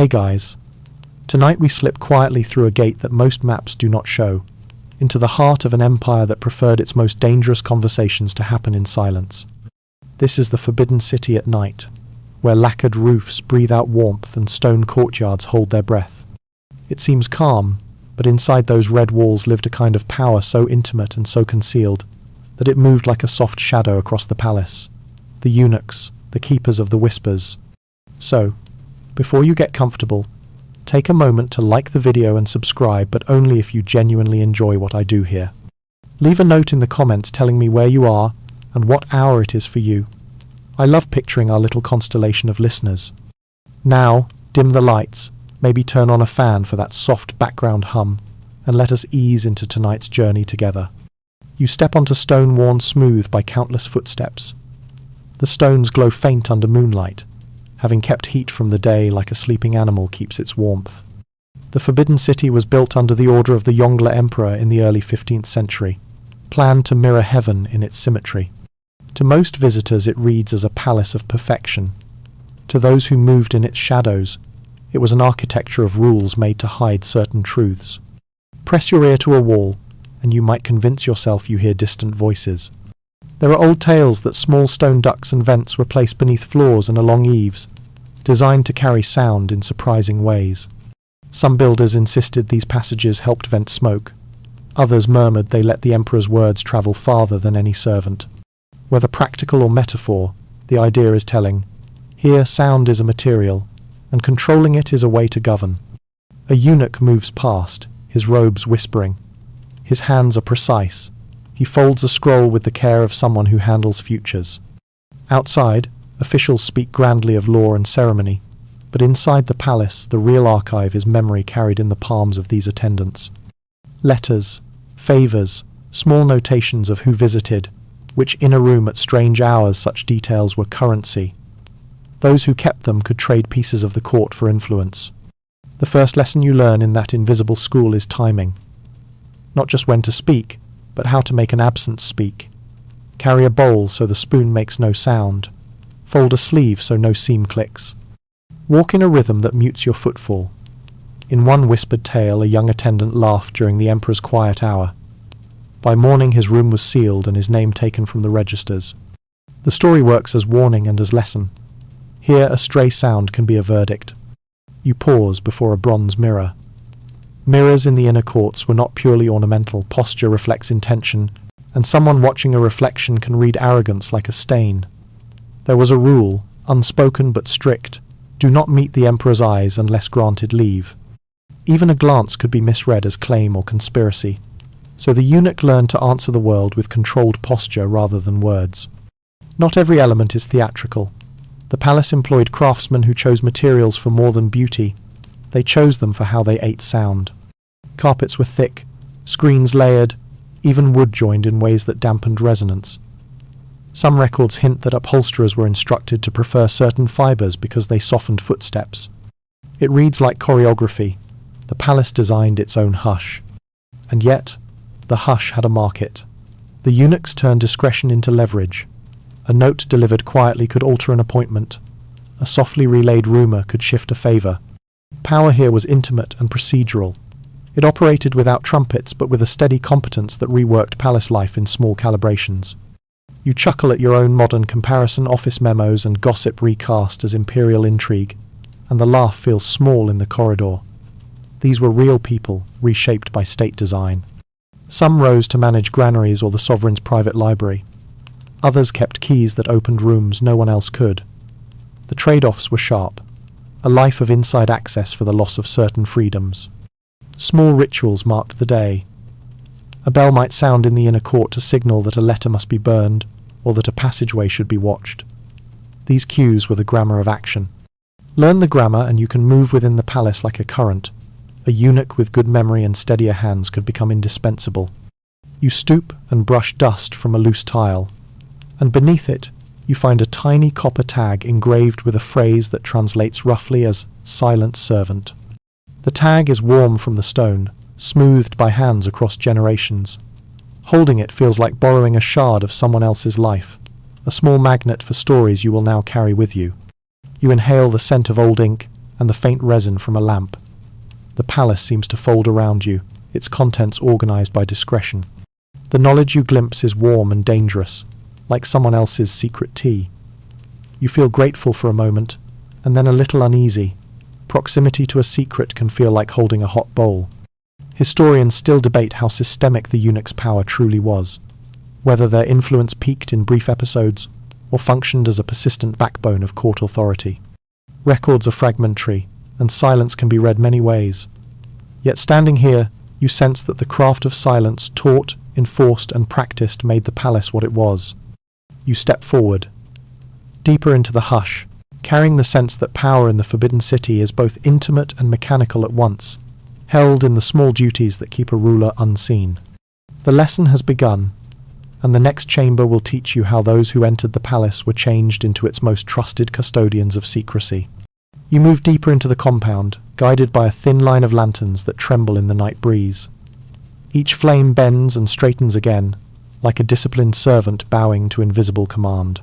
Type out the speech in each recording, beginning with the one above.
Hey guys, tonight we slip quietly through a gate that most maps do not show, into the heart of an empire that preferred its most dangerous conversations to happen in silence. This is the Forbidden City at night, where lacquered roofs breathe out warmth and stone courtyards hold their breath. It seems calm, but inside those red walls lived a kind of power so intimate and so concealed that it moved like a soft shadow across the palace. The eunuchs, the keepers of the whispers. So, before you get comfortable, take a moment to like the video and subscribe, but only if you genuinely enjoy what I do here. Leave a note in the comments telling me where you are and what hour it is for you. I love picturing our little constellation of listeners. Now, dim the lights, maybe turn on a fan for that soft background hum, and let us ease into tonight's journey together. You step onto stone worn smooth by countless footsteps. The stones glow faint under moonlight, having kept heat from the day like a sleeping animal keeps its warmth. The Forbidden City was built under the order of the Yongle Emperor in the early 15th century, planned to mirror heaven in its symmetry. To most visitors it reads as a palace of perfection. To those who moved in its shadows, it was an architecture of rules made to hide certain truths. Press your ear to a wall, and you might convince yourself you hear distant voices. There are old tales that small stone ducts and vents were placed beneath floors and along eaves, designed to carry sound in surprising ways. Some builders insisted these passages helped vent smoke. Others murmured they let the emperor's words travel farther than any servant. Whether practical or metaphor, the idea is telling. Here sound is a material, and controlling it is a way to govern. A eunuch moves past, his robes whispering. His hands are precise. He folds a scroll with the care of someone who handles futures. Outside, officials speak grandly of law and ceremony, but inside the palace, the real archive is memory carried in the palms of these attendants. Letters, favors, small notations of who visited, which inner room at strange hours such details were currency. Those who kept them could trade pieces of the court for influence. The first lesson you learn in that invisible school is timing. Not just when to speak, but how to make an absence speak. Carry a bowl so the spoon makes no sound. Fold a sleeve so no seam clicks. Walk in a rhythm that mutes your footfall. In one whispered tale, a young attendant laughed during the emperor's quiet hour. By morning his room was sealed and his name taken from the registers. The story works as warning and as lesson. Here a stray sound can be a verdict. You pause before a bronze mirror. Mirrors in the inner courts were not purely ornamental. Posture reflects intention, and someone watching a reflection can read arrogance like a stain. There was a rule, unspoken but strict: do not meet the emperor's eyes unless granted leave. Even a glance could be misread as claim or conspiracy, so the eunuch learned to answer the world with controlled posture rather than words. Not every element is theatrical. The palace employed craftsmen who chose materials for more than beauty. They chose them for how they ate sound. Carpets were thick, screens layered, even wood joined in ways that dampened resonance. Some records hint that upholsterers were instructed to prefer certain fibers because they softened footsteps. It reads like choreography. The palace designed its own hush. And yet, the hush had a market. The eunuchs turned discretion into leverage. A note delivered quietly could alter an appointment. A softly relayed rumor could shift a favor. Power here was intimate and procedural. It operated without trumpets, but with a steady competence that reworked palace life in small calibrations. You chuckle at your own modern comparison, office memos and gossip recast as imperial intrigue, and the laugh feels small in the corridor. These were real people, reshaped by state design. Some rose to manage granaries or the sovereign's private library. Others kept keys that opened rooms no one else could. The trade-offs were sharp. A life of inside access for the loss of certain freedoms. Small rituals marked the day. A bell might sound in the inner court to signal that a letter must be burned, or that a passageway should be watched. These cues were the grammar of action. Learn the grammar and you can move within the palace like a current. A eunuch with good memory and steadier hands could become indispensable. You stoop and brush dust from a loose tile, and beneath it you find a tiny copper tag engraved with a phrase that translates roughly as "silent servant." The tag is warm from the stone, smoothed by hands across generations. Holding it feels like borrowing a shard of someone else's life, a small magnet for stories you will now carry with you. You inhale the scent of old ink, and the faint resin from a lamp. The palace seems to fold around you, its contents organized by discretion. The knowledge you glimpse is warm and dangerous, like someone else's secret tea. You feel grateful for a moment, and then a little uneasy. Proximity to a secret can feel like holding a hot bowl. Historians still debate how systemic the eunuchs' power truly was, whether their influence peaked in brief episodes or functioned as a persistent backbone of court authority. Records are fragmentary, and silence can be read many ways. Yet standing here, you sense that the craft of silence, taught, enforced, and practiced, made the palace what it was. You step forward, deeper into the hush, carrying the sense that power in the Forbidden City is both intimate and mechanical at once, held in the small duties that keep a ruler unseen. The lesson has begun, and the next chamber will teach you how those who entered the palace were changed into its most trusted custodians of secrecy. You move deeper into the compound, guided by a thin line of lanterns that tremble in the night breeze. Each flame bends and straightens again, like a disciplined servant bowing to invisible command.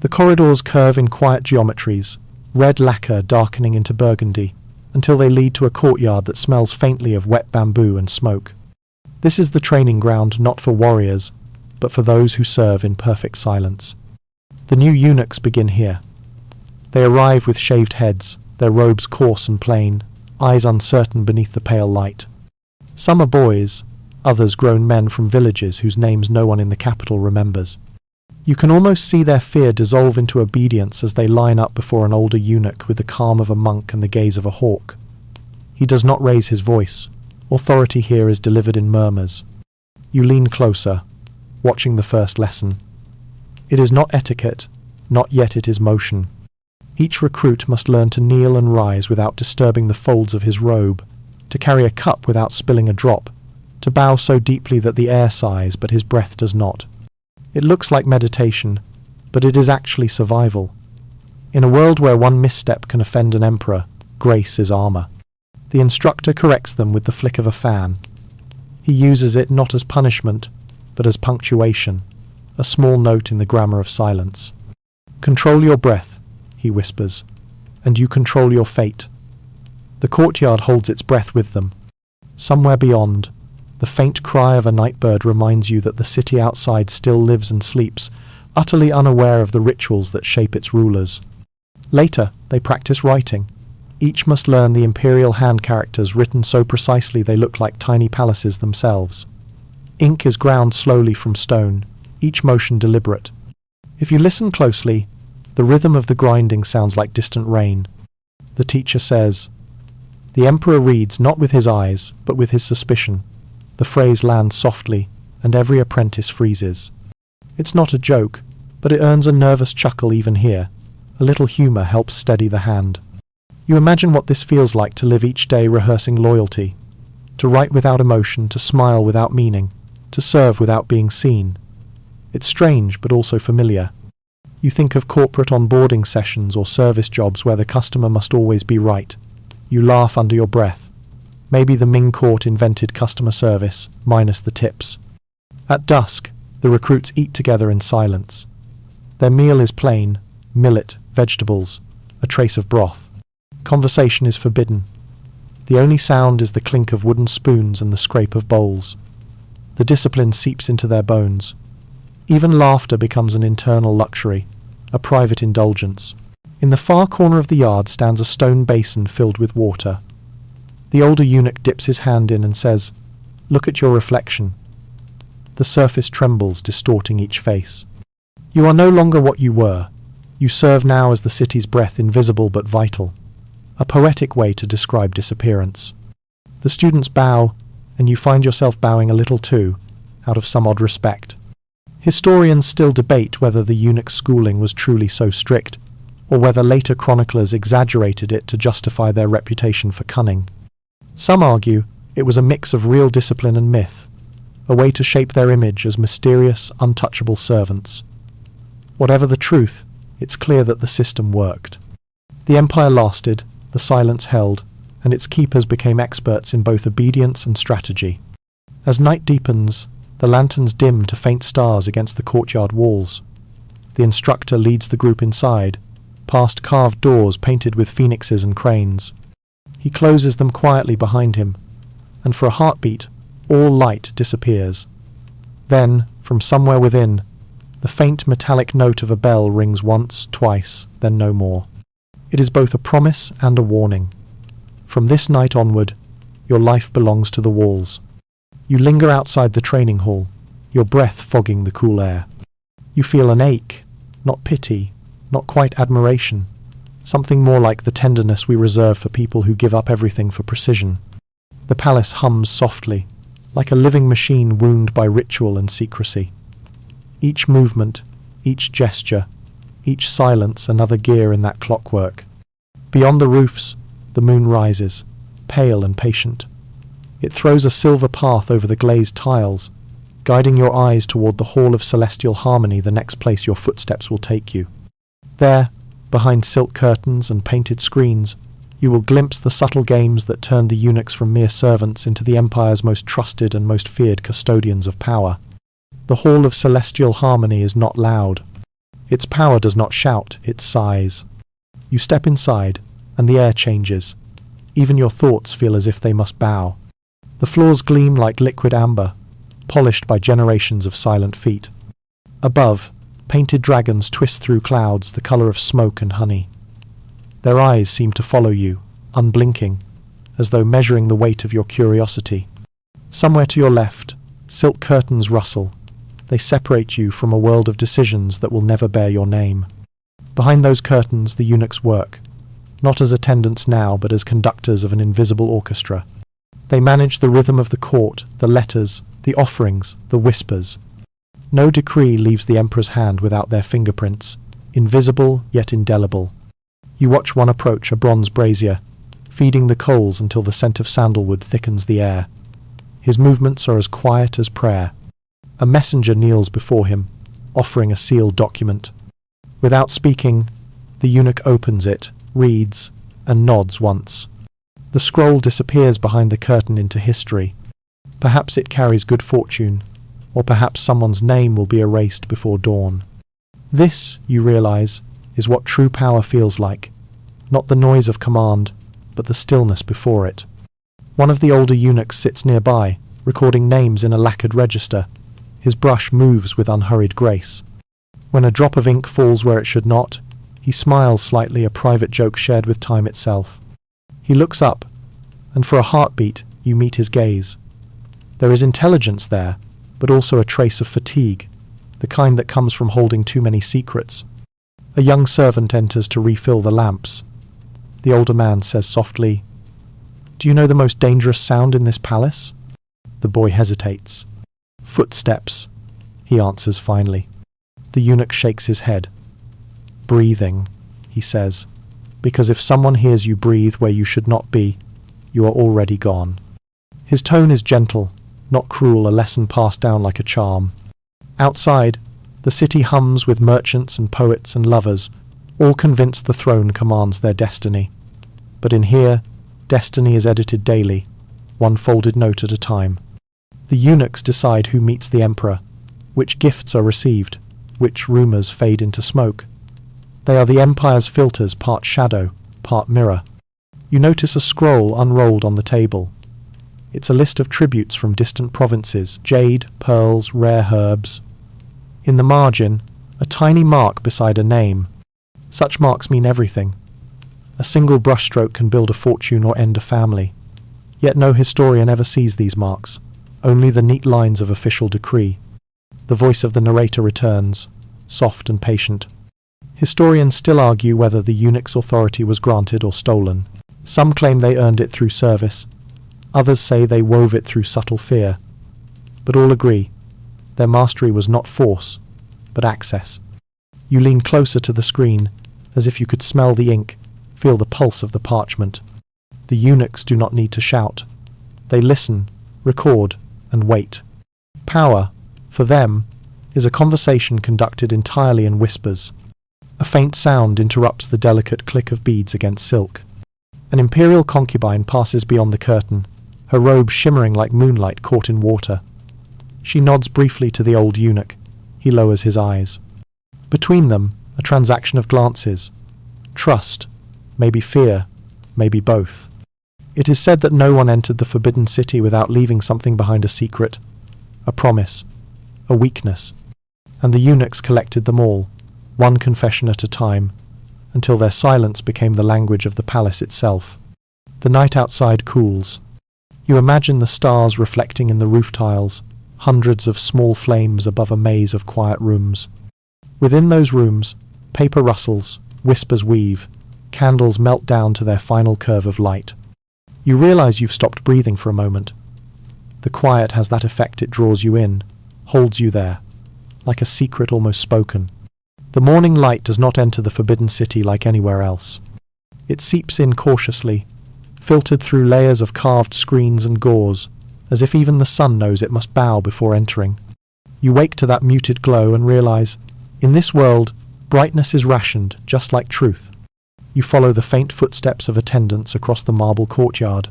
The corridors curve in quiet geometries, red lacquer darkening into burgundy, until they lead to a courtyard that smells faintly of wet bamboo and smoke. This is the training ground not for warriors, but for those who serve in perfect silence. The new eunuchs begin here. They arrive with shaved heads, their robes coarse and plain, eyes uncertain beneath the pale light. Some are boys, others grown men from villages whose names no one in the capital remembers. You can almost see their fear dissolve into obedience as they line up before an older eunuch with the calm of a monk and the gaze of a hawk. He does not raise his voice. Authority here is delivered in murmurs. You lean closer, watching the first lesson. It is not etiquette, not yet it is motion. Each recruit must learn to kneel and rise without disturbing the folds of his robe, to carry a cup without spilling a drop, to bow so deeply that the air sighs but his breath does not. It looks like meditation, but it is actually survival. In a world where one misstep can offend an emperor, grace is armor. The instructor corrects them with the flick of a fan. He uses it not as punishment, but as punctuation, a small note in the grammar of silence. Control your breath, he whispers, and you control your fate. The courtyard holds its breath with them. Somewhere beyond, the faint cry of a night bird reminds you that the city outside still lives and sleeps, utterly unaware of the rituals that shape its rulers. Later, they practice writing. Each must learn the imperial hand characters written so precisely they look like tiny palaces themselves. Ink is ground slowly from stone, each motion deliberate. If you listen closely, the rhythm of the grinding sounds like distant rain. The teacher says, "The emperor reads not with his eyes, but with his suspicion." The phrase lands softly, and every apprentice freezes. It's not a joke, but it earns a nervous chuckle even here. A little humour helps steady the hand. You imagine what this feels like to live each day rehearsing loyalty, to write without emotion, to smile without meaning, to serve without being seen. It's strange, but also familiar. You think of corporate onboarding sessions or service jobs where the customer must always be right. You laugh under your breath. Maybe the Ming court invented customer service, minus the tips. At dusk, the recruits eat together in silence. Their meal is plain, millet, vegetables, a trace of broth. Conversation is forbidden. The only sound is the clink of wooden spoons and the scrape of bowls. The discipline seeps into their bones. Even laughter becomes an internal luxury, a private indulgence. In the far corner of the yard stands a stone basin filled with water. The older eunuch dips his hand in and says, "Look at your reflection." The surface trembles, distorting each face. You are no longer what you were. You serve now as the city's breath, invisible but vital. A poetic way to describe disappearance. The students bow, and you find yourself bowing a little too, out of some odd respect. Historians still debate whether the eunuch's schooling was truly so strict, or whether later chroniclers exaggerated it to justify their reputation for cunning. Some argue it was a mix of real discipline and myth, a way to shape their image as mysterious, untouchable servants. Whatever the truth, it's clear that the system worked. The empire lasted, the silence held, and its keepers became experts in both obedience and strategy. As night deepens, the lanterns dim to faint stars against the courtyard walls. The instructor leads the group inside, past carved doors painted with phoenixes and cranes. He closes them quietly behind him, and for a heartbeat, all light disappears. Then, from somewhere within, the faint metallic note of a bell rings once, twice, then no more. It is both a promise and a warning. From this night onward, your life belongs to the walls. You linger outside the training hall, your breath fogging the cool air. You feel an ache, not pity, not quite admiration, something more like the tenderness we reserve for people who give up everything for precision. The palace hums softly, like a living machine wounded by ritual and secrecy. Each movement, each gesture, each silence another gear in that clockwork. Beyond the roofs, the moon rises, pale and patient. It throws a silver path over the glazed tiles, guiding your eyes toward the hall of celestial harmony, the next place your footsteps will take you. There, behind silk curtains and painted screens, you will glimpse the subtle games that turned the eunuchs from mere servants into the empire's most trusted and most feared custodians of power. The hall of celestial harmony is not loud. Its power does not shout, it sighs. You step inside, and the air changes. Even your thoughts feel as if they must bow. The floors gleam like liquid amber, polished by generations of silent feet. Above, painted dragons twist through clouds the color of smoke and honey. Their eyes seem to follow you, unblinking, as though measuring the weight of your curiosity. Somewhere to your left, silk curtains rustle. They separate you from a world of decisions that will never bear your name. Behind those curtains, the eunuchs work, not as attendants now, but as conductors of an invisible orchestra. They manage the rhythm of the court, the letters, the offerings, the whispers. No decree leaves the emperor's hand without their fingerprints, invisible yet indelible. You watch one approach a bronze brazier, feeding the coals until the scent of sandalwood thickens the air. His movements are as quiet as prayer. A messenger kneels before him, offering a sealed document. Without speaking, the eunuch opens it, reads, and nods once. The scroll disappears behind the curtain into history. Perhaps it carries good fortune, or perhaps someone's name will be erased before dawn. This, you realize, is what true power feels like. Not the noise of command, but the stillness before it. One of the older eunuchs sits nearby, recording names in a lacquered register. His brush moves with unhurried grace. When a drop of ink falls where it should not, he smiles slightly, a private joke shared with time itself. He looks up, and for a heartbeat, you meet his gaze. There is intelligence there, but also a trace of fatigue, the kind that comes from holding too many secrets. A young servant enters to refill the lamps. The older man says softly, "Do you know the most dangerous sound in this palace?" The boy hesitates. "Footsteps," he answers finally. The eunuch shakes his head. "Breathing," he says, "because if someone hears you breathe where you should not be, you are already gone." His tone is gentle, not cruel, a lesson passed down like a charm. Outside, the city hums with merchants and poets and lovers, all convinced the throne commands their destiny. But in here, destiny is edited daily, one folded note at a time. The eunuchs decide who meets the emperor, which gifts are received, which rumors fade into smoke. They are the empire's filters, part shadow, part mirror. You notice a scroll unrolled on the table. It's a list of tributes from distant provinces, jade, pearls, rare herbs. In the margin, a tiny mark beside a name. Such marks mean everything. A single brushstroke can build a fortune or end a family. Yet no historian ever sees these marks, only the neat lines of official decree. The voice of the narrator returns, soft and patient. Historians still argue whether the eunuch's authority was granted or stolen. Some claim they earned it through service. Others say they wove it through subtle fear. But all agree, their mastery was not force, but access. You lean closer to the screen, as if you could smell the ink, feel the pulse of the parchment. The eunuchs do not need to shout. They listen, record, and wait. Power, for them, is a conversation conducted entirely in whispers. A faint sound interrupts the delicate click of beads against silk. An imperial concubine passes beyond the curtain, her robe shimmering like moonlight caught in water. She nods briefly to the old eunuch. He lowers his eyes. Between them, a transaction of glances. trust, maybe fear, maybe both. It is said that no one entered the forbidden city without leaving something behind: a secret, a promise, a weakness. And the eunuchs collected them all, one confession at a time, until their silence became the language of the palace itself. The night outside cools. You imagine the stars reflecting in the roof tiles, hundreds of small flames above a maze of quiet rooms. Within those rooms, paper rustles, whispers weave, candles melt down to their final curve of light. You realize you've stopped breathing for a moment. The quiet has that effect: it draws you in, holds you there, like a secret almost spoken. The morning light does not enter the forbidden city like anywhere else. It seeps in cautiously, filtered through layers of carved screens and gauze, as if even the sun knows it must bow before entering. You wake to that muted glow and realize, in this world, brightness is rationed, just like truth. You follow the faint footsteps of attendants across the marble courtyard.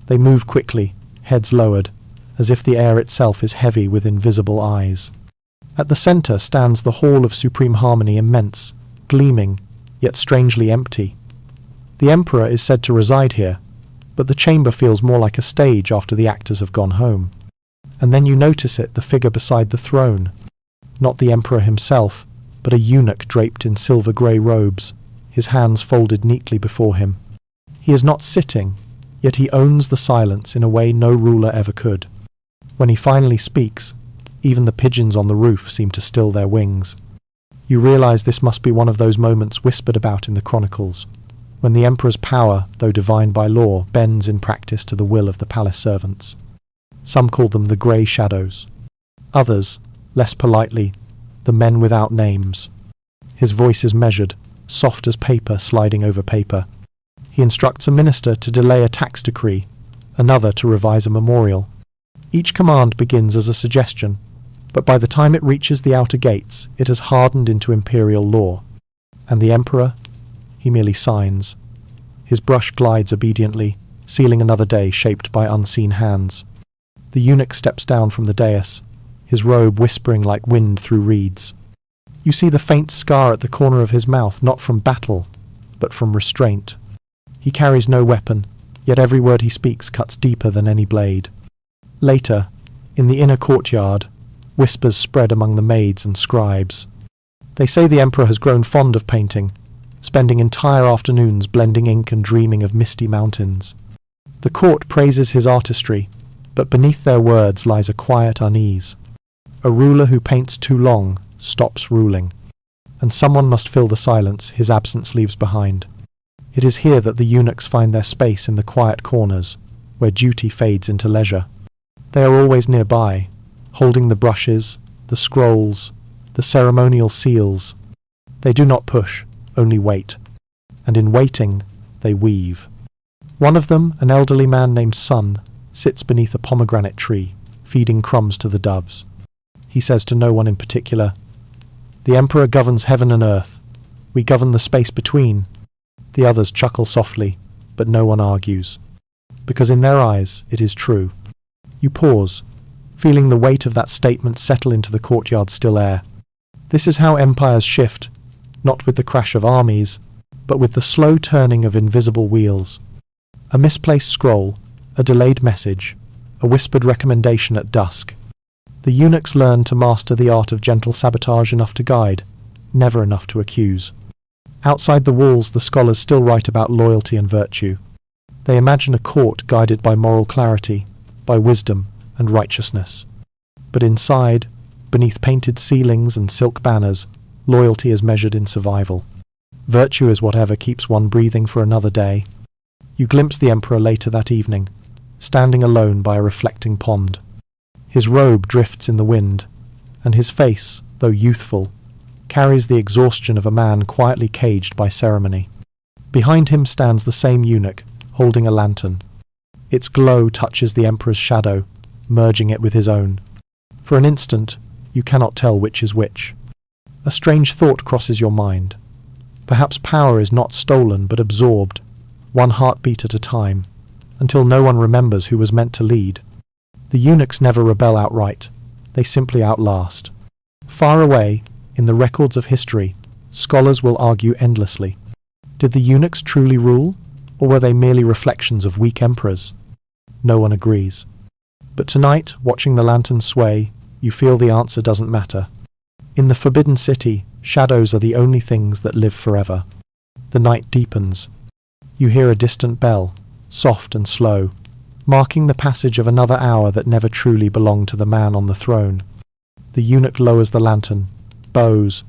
They move quickly, heads lowered, as if the air itself is heavy with invisible eyes. At the center stands the Hall of Supreme Harmony, immense, gleaming, yet strangely empty. The Emperor is said to reside here, but the chamber feels more like a stage after the actors have gone home. And then you notice it, the figure beside the throne. Not the Emperor himself, but a eunuch draped in silver-grey robes, his hands folded neatly before him. He is not sitting, yet he owns the silence in a way no ruler ever could. When he finally speaks, even the pigeons on the roof seem to still their wings. You realize this must be one of those moments whispered about in the chronicles, when the emperor's power, though divine by law, bends in practice to the will of the palace servants. Some call them the grey shadows. Others, less politely, the men without names. His voice is measured, soft as paper sliding over paper. He instructs a minister to delay a tax decree, another to revise a memorial. Each command begins as a suggestion, but by the time it reaches the outer gates, it has hardened into imperial law. And the emperor? He merely signs. His brush glides obediently, sealing another day shaped by unseen hands. The eunuch steps down from the dais, his robe whispering like wind through reeds. You see the faint scar at the corner of his mouth, not from battle, but from restraint. He carries no weapon, yet every word he speaks cuts deeper than any blade. Later, in the inner courtyard, whispers spread among the maids and scribes. They say the emperor has grown fond of painting, spending entire afternoons blending ink and dreaming of misty mountains. The court praises his artistry, but beneath their words lies a quiet unease. A ruler who paints too long stops ruling, and someone must fill the silence his absence leaves behind. It is here that the eunuchs find their space in the quiet corners, where duty fades into leisure. They are always nearby, holding the brushes, the scrolls, the ceremonial seals. They do not push, only wait, and in waiting, they weave. One of them, an elderly man named Sun, sits beneath a pomegranate tree, feeding crumbs to the doves. He says to no one in particular, "The emperor governs heaven and earth. We govern the space between." The others chuckle softly, but no one argues, because in their eyes it is true. You pause, feeling the weight of that statement settle into the courtyard's still air. This is how empires shift, not with the crash of armies, but with the slow turning of invisible wheels. A misplaced scroll, a delayed message, a whispered recommendation at dusk. The eunuchs learn to master the art of gentle sabotage, enough to guide, never enough to accuse. Outside the walls, the scholars still write about loyalty and virtue. They imagine a court guided by moral clarity, by wisdom and righteousness. But inside, beneath painted ceilings and silk banners, loyalty is measured in survival. Virtue is whatever keeps one breathing for another day. You glimpse the emperor later that evening, standing alone by a reflecting pond. His robe drifts in the wind, and his face, though youthful, carries the exhaustion of a man quietly caged by ceremony. Behind him stands the same eunuch, holding a lantern. Its glow touches the emperor's shadow, merging it with his own. For an instant, you cannot tell which is which. A strange thought crosses your mind. Perhaps power is not stolen but absorbed, one heartbeat at a time, until no one remembers who was meant to lead. The eunuchs never rebel outright, they simply outlast. Far away, in the records of history, scholars will argue endlessly. Did the eunuchs truly rule, or were they merely reflections of weak emperors? No one agrees. But tonight, watching the lanterns sway, you feel the answer doesn't matter. In the Forbidden City, shadows are the only things that live forever. The night deepens. You hear a distant bell, soft and slow, marking the passage of another hour that never truly belonged to the man on the throne. The eunuch lowers the lantern, bows,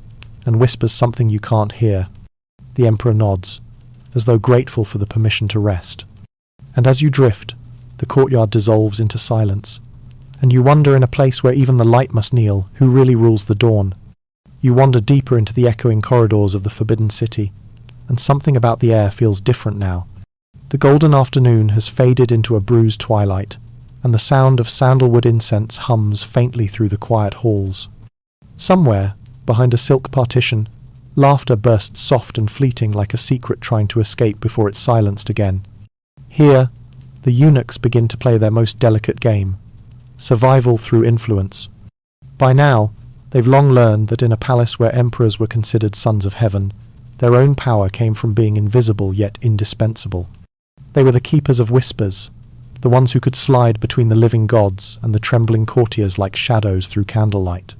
and whispers something you can't hear. The emperor nods, as though grateful for the permission to rest. And as you drift, the courtyard dissolves into silence, and you wonder, in a place where even the light must kneel, who really rules the dawn. You wander deeper into the echoing corridors of the Forbidden City, and something about the air feels different now. The golden afternoon has faded into a bruised twilight, and the sound of sandalwood incense hums faintly through the quiet halls. Somewhere, behind a silk partition, laughter bursts soft and fleeting, like a secret trying to escape before it's silenced again. Here, the eunuchs begin to play their most delicate game, survival through influence. By now, they've long learned that in a palace where emperors were considered sons of heaven, their own power came from being invisible yet indispensable. They were the keepers of whispers, the ones who could slide between the living gods and the trembling courtiers like shadows through candlelight.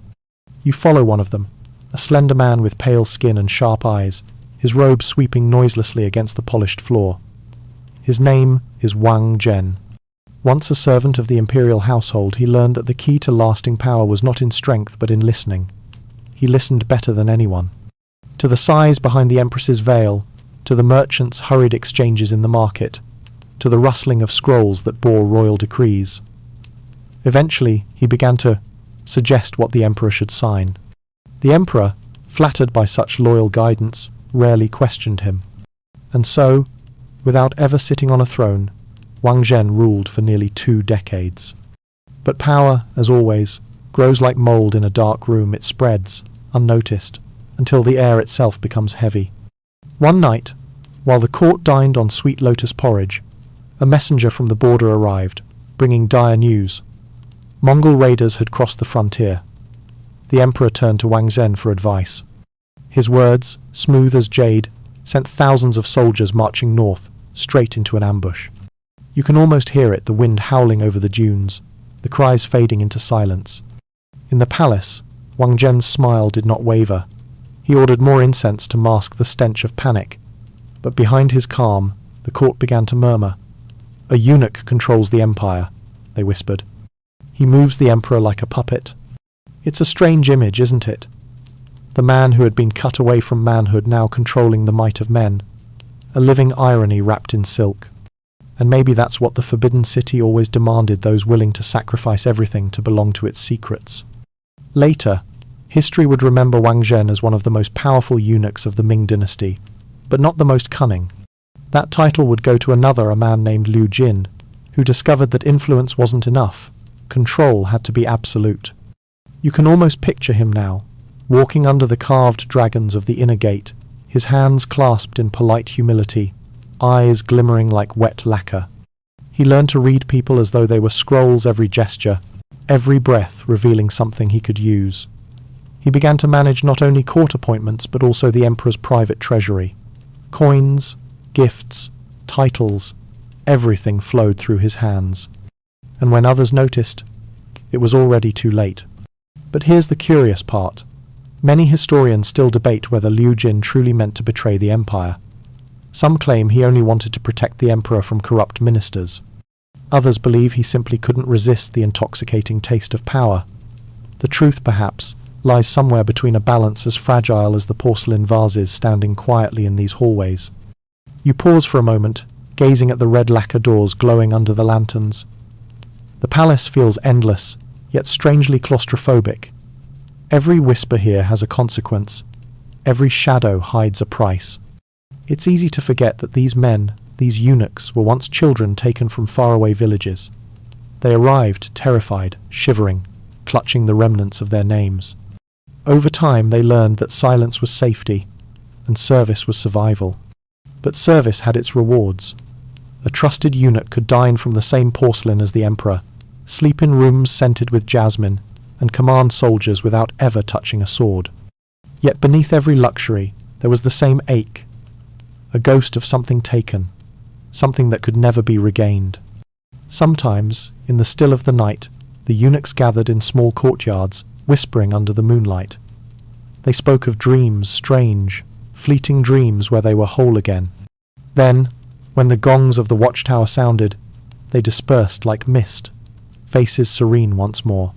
You follow one of them, a slender man with pale skin and sharp eyes, his robe sweeping noiselessly against the polished floor. His name is Wang Zhen. Once a servant of the imperial household, he learned that the key to lasting power was not in strength but in listening. He listened better than anyone. To the sighs behind the empress's veil, to the merchants' hurried exchanges in the market, to the rustling of scrolls that bore royal decrees. Eventually, he began to suggest what the emperor should sign. The emperor, flattered by such loyal guidance, rarely questioned him. And so, without ever sitting on a throne, Wang Zhen ruled for nearly 2 decades. But power, as always, grows like mold in a dark room. It spreads, unnoticed, until the air itself becomes heavy. One night, while the court dined on sweet lotus porridge, a messenger from the border arrived, bringing dire news. Mongol raiders had crossed the frontier. The emperor turned to Wang Zhen for advice. His words, smooth as jade, sent thousands of soldiers marching north, straight into an ambush. You can almost hear it, the wind howling over the dunes, the cries fading into silence. In the palace, Wang Zhen's smile did not waver. He ordered more incense to mask the stench of panic. But behind his calm, the court began to murmur. "A eunuch controls the empire," they whispered. "He moves the emperor like a puppet." It's a strange image, isn't it? The man who had been cut away from manhood now controlling the might of men. A living irony wrapped in silk. And maybe that's what the Forbidden City always demanded, those willing to sacrifice everything to belong to its secrets. Later, history would remember Wang Zhen as one of the most powerful eunuchs of the Ming dynasty, but not the most cunning. That title would go to another, a man named Liu Jin, who discovered that influence wasn't enough. Control had to be absolute. You can almost picture him now, walking under the carved dragons of the inner gate, his hands clasped in polite humility, eyes glimmering like wet lacquer. He learned to read people as though they were scrolls, every gesture, every breath revealing something he could use. He began to manage not only court appointments but also the emperor's private treasury. Coins, gifts, titles, everything flowed through his hands. And when others noticed, it was already too late. But here's the curious part. Many historians still debate whether Liu Jin truly meant to betray the empire. Some claim he only wanted to protect the emperor from corrupt ministers. Others believe he simply couldn't resist the intoxicating taste of power. The truth, perhaps, lies somewhere between a balance as fragile as the porcelain vases standing quietly in these hallways. You pause for a moment, gazing at the red lacquer doors glowing under the lanterns. The palace feels endless, yet strangely claustrophobic. Every whisper here has a consequence. Every shadow hides a price. It's easy to forget that these men, these eunuchs, were once children taken from faraway villages. They arrived terrified, shivering, clutching the remnants of their names. Over time they learned that silence was safety, and service was survival. But service had its rewards. A trusted eunuch could dine from the same porcelain as the emperor, sleep in rooms scented with jasmine, and command soldiers without ever touching a sword. Yet beneath every luxury there was the same ache, a ghost of something taken, something that could never be regained. Sometimes, in the still of the night, the eunuchs gathered in small courtyards, whispering under the moonlight. They spoke of dreams, strange, fleeting dreams where they were whole again. Then, when the gongs of the watchtower sounded, they dispersed like mist, faces serene once more.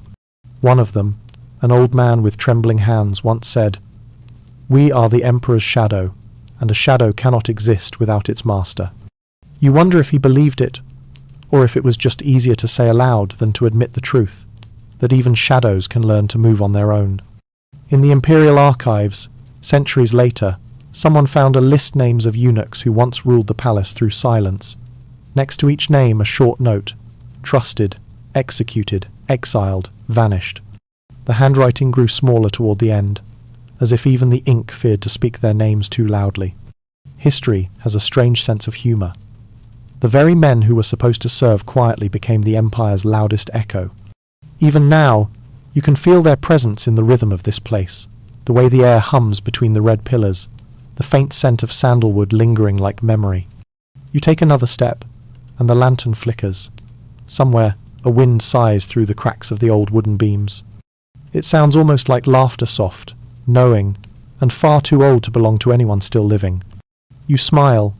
One of them, an old man with trembling hands, once said, "We are the Emperor's shadow, and a shadow cannot exist without its master." You wonder if he believed it, or if it was just easier to say aloud than to admit the truth, that even shadows can learn to move on their own. In the imperial archives, centuries later, someone found a list names of eunuchs who once ruled the palace through silence. Next to each name a short note: trusted, executed, exiled, vanished. The handwriting grew smaller toward the end, as if even the ink feared to speak their names too loudly. History has a strange sense of humour. The very men who were supposed to serve quietly became the empire's loudest echo. Even now, you can feel their presence in the rhythm of this place, the way the air hums between the red pillars, the faint scent of sandalwood lingering like memory. You take another step, and the lantern flickers. Somewhere, a wind sighs through the cracks of the old wooden beams. It sounds almost like laughter, soft, knowing, and far too old to belong to anyone still living. You smile,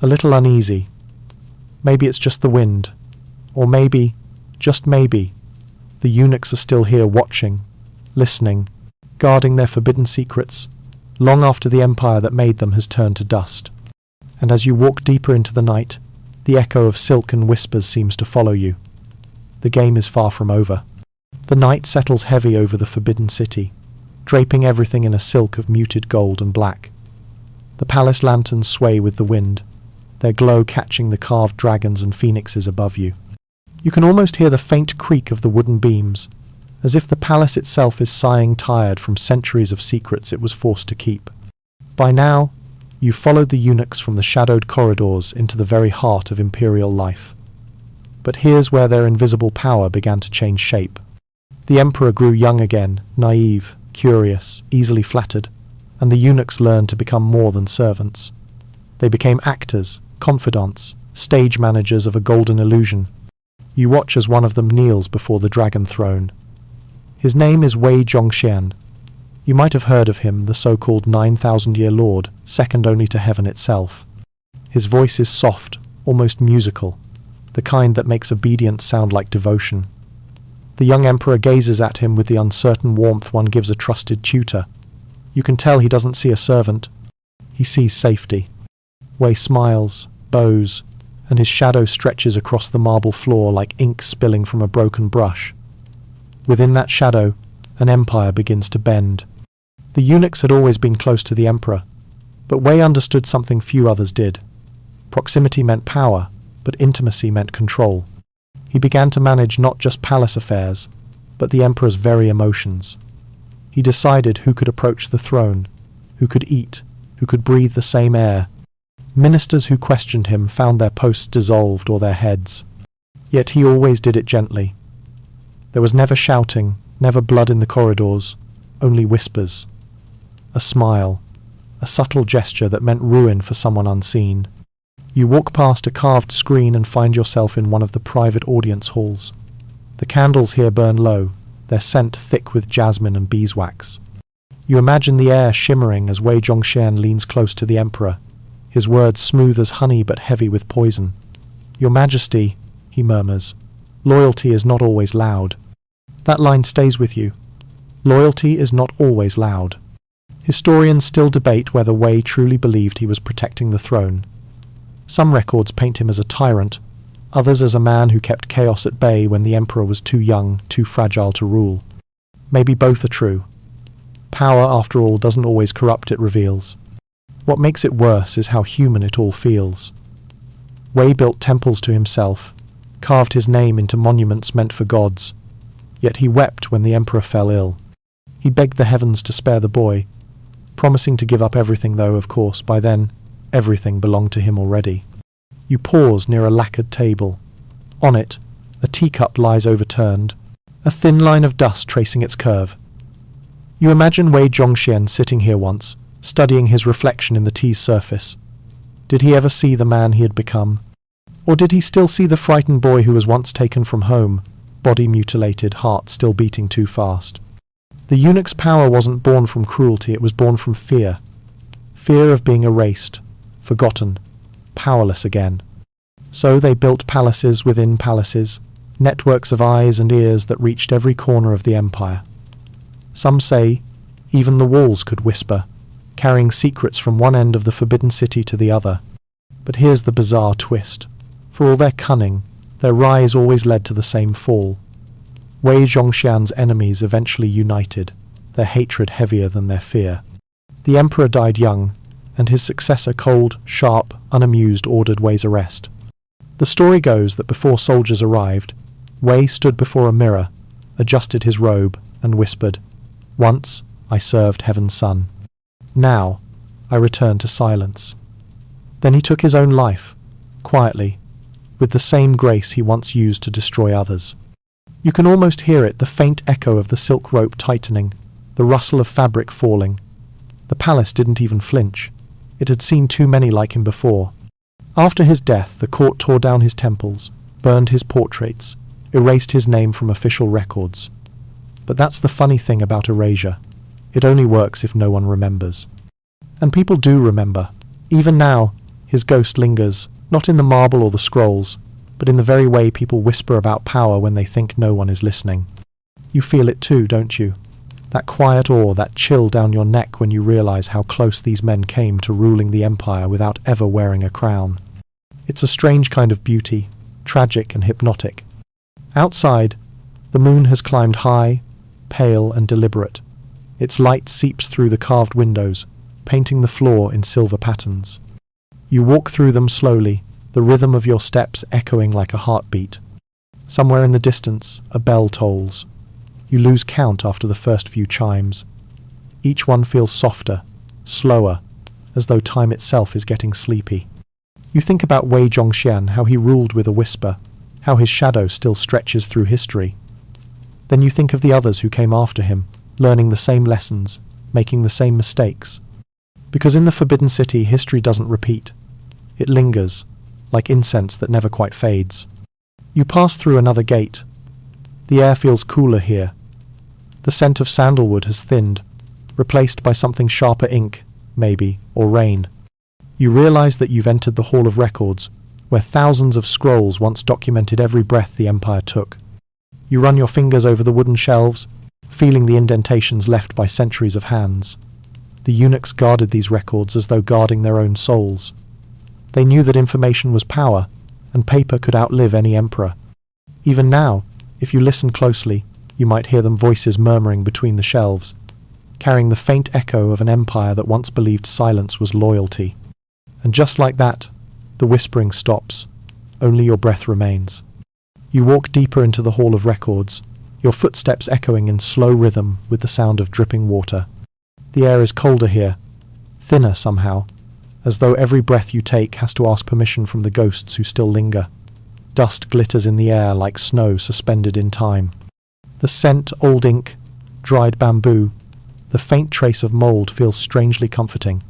a little uneasy. Maybe it's just the wind, or maybe, just maybe, the eunuchs are still here watching, listening, guarding their forbidden secrets, long after the empire that made them has turned to dust. And as you walk deeper into the night, the echo of silken whispers seems to follow you. The game is far from over. The night settles heavy over the forbidden city, draping everything in a silk of muted gold and black. The palace lanterns sway with the wind, their glow catching the carved dragons and phoenixes above you. You can almost hear the faint creak of the wooden beams, as if the palace itself is sighing tired from centuries of secrets it was forced to keep. By now, you've followed the eunuchs from the shadowed corridors into the very heart of imperial life. But here's where their invisible power began to change shape. The emperor grew young again, naive, curious, easily flattered, and the eunuchs learned to become more than servants. They became actors, confidants, stage managers of a golden illusion. You watch as one of them kneels before the dragon throne. His name is Wei Zhongxian. You might have heard of him, the so-called 9,000-year lord, second only to heaven itself. His voice is soft, almost musical, the kind that makes obedience sound like devotion. The young emperor gazes at him with the uncertain warmth one gives a trusted tutor. You can tell he doesn't see a servant. He sees safety. Wei smiles, bows, and his shadow stretches across the marble floor like ink spilling from a broken brush. Within that shadow, an empire begins to bend. The eunuchs had always been close to the emperor, but Wei understood something few others did. Proximity meant power, but intimacy meant control. He began to manage not just palace affairs, but the emperor's very emotions. He decided who could approach the throne, who could eat, who could breathe the same air. Ministers who questioned him found their posts dissolved or their heads. Yet he always did it gently. There was never shouting, never blood in the corridors, only whispers. A smile, a subtle gesture that meant ruin for someone unseen. You walk past a carved screen and find yourself in one of the private audience halls. The candles here burn low, their scent thick with jasmine and beeswax. You imagine the air shimmering as Wei Zhongxian leans close to the emperor, his words smooth as honey but heavy with poison. "Your Majesty," he murmurs, "loyalty is not always loud." That line stays with you. Loyalty is not always loud. Historians still debate whether Wei truly believed he was protecting the throne. Some records paint him as a tyrant, others as a man who kept chaos at bay when the emperor was too young, too fragile to rule. Maybe both are true. Power, after all, doesn't always corrupt, it reveals. What makes it worse is how human it all feels. Wei built temples to himself, carved his name into monuments meant for gods, yet he wept when the emperor fell ill. He begged the heavens to spare the boy, promising to give up everything though, of course, by then, everything belonged to him already. You pause near a lacquered table. On it, a teacup lies overturned, a thin line of dust tracing its curve. You imagine Wei Zhongxian sitting here once, studying his reflection in the tea's surface. Did he ever see the man he had become? Or did he still see the frightened boy who was once taken from home, body mutilated, heart still beating too fast? The eunuch's power wasn't born from cruelty, it was born from fear. Fear of being erased, forgotten, powerless again. So they built palaces within palaces, networks of eyes and ears that reached every corner of the empire. Some say even the walls could whisper, carrying secrets from one end of the forbidden city to the other. But here's the bizarre twist. For all their cunning, their rise always led to the same fall. Wei Zhongxian's enemies eventually united, their hatred heavier than their fear. The emperor died young, and his successor, cold, sharp, unamused, ordered Wei's arrest. The story goes that before soldiers arrived, Wei stood before a mirror, adjusted his robe, and whispered, "Once I served Heaven's Son. Now I return to silence." Then he took his own life, quietly, with the same grace he once used to destroy others. You can almost hear it, the faint echo of the silk rope tightening, the rustle of fabric falling. The palace didn't even flinch. It had seen too many like him before. After his death, the court tore down his temples, burned his portraits, erased his name from official records. But that's the funny thing about erasure. It only works if no one remembers. And people do remember. Even now, his ghost lingers, not in the marble or the scrolls, but in the very way people whisper about power when they think no one is listening. You feel it too, don't you? That quiet awe, that chill down your neck when you realize how close these men came to ruling the empire without ever wearing a crown. It's a strange kind of beauty, tragic and hypnotic. Outside, the moon has climbed high, pale and deliberate. Its light seeps through the carved windows, painting the floor in silver patterns. You walk through them slowly, the rhythm of your steps echoing like a heartbeat. Somewhere in the distance, a bell tolls. You lose count after the first few chimes. Each one feels softer, slower, as though time itself is getting sleepy. You think about Wei Zhongxian, how he ruled with a whisper, how his shadow still stretches through history. Then you think of the others who came after him, learning the same lessons, making the same mistakes. Because in the Forbidden City, history doesn't repeat. It lingers, like incense that never quite fades. You pass through another gate. The air feels cooler here. The scent of sandalwood has thinned, replaced by something sharper, ink, maybe, or rain. You realize that you've entered the Hall of Records, where thousands of scrolls once documented every breath the empire took. You run your fingers over the wooden shelves, feeling the indentations left by centuries of hands. The eunuchs guarded these records as though guarding their own souls. They knew that information was power, and paper could outlive any emperor. Even now, if you listen closely, you might hear them voices murmuring between the shelves, carrying the faint echo of an empire that once believed silence was loyalty. And just like that, the whispering stops. Only your breath remains. You walk deeper into the Hall of Records, your footsteps echoing in slow rhythm with the sound of dripping water. The air is colder here, thinner somehow, as though every breath you take has to ask permission from the ghosts who still linger. Dust glitters in the air like snow suspended in time. The scent, old ink, dried bamboo, the faint trace of mold feels strangely comforting.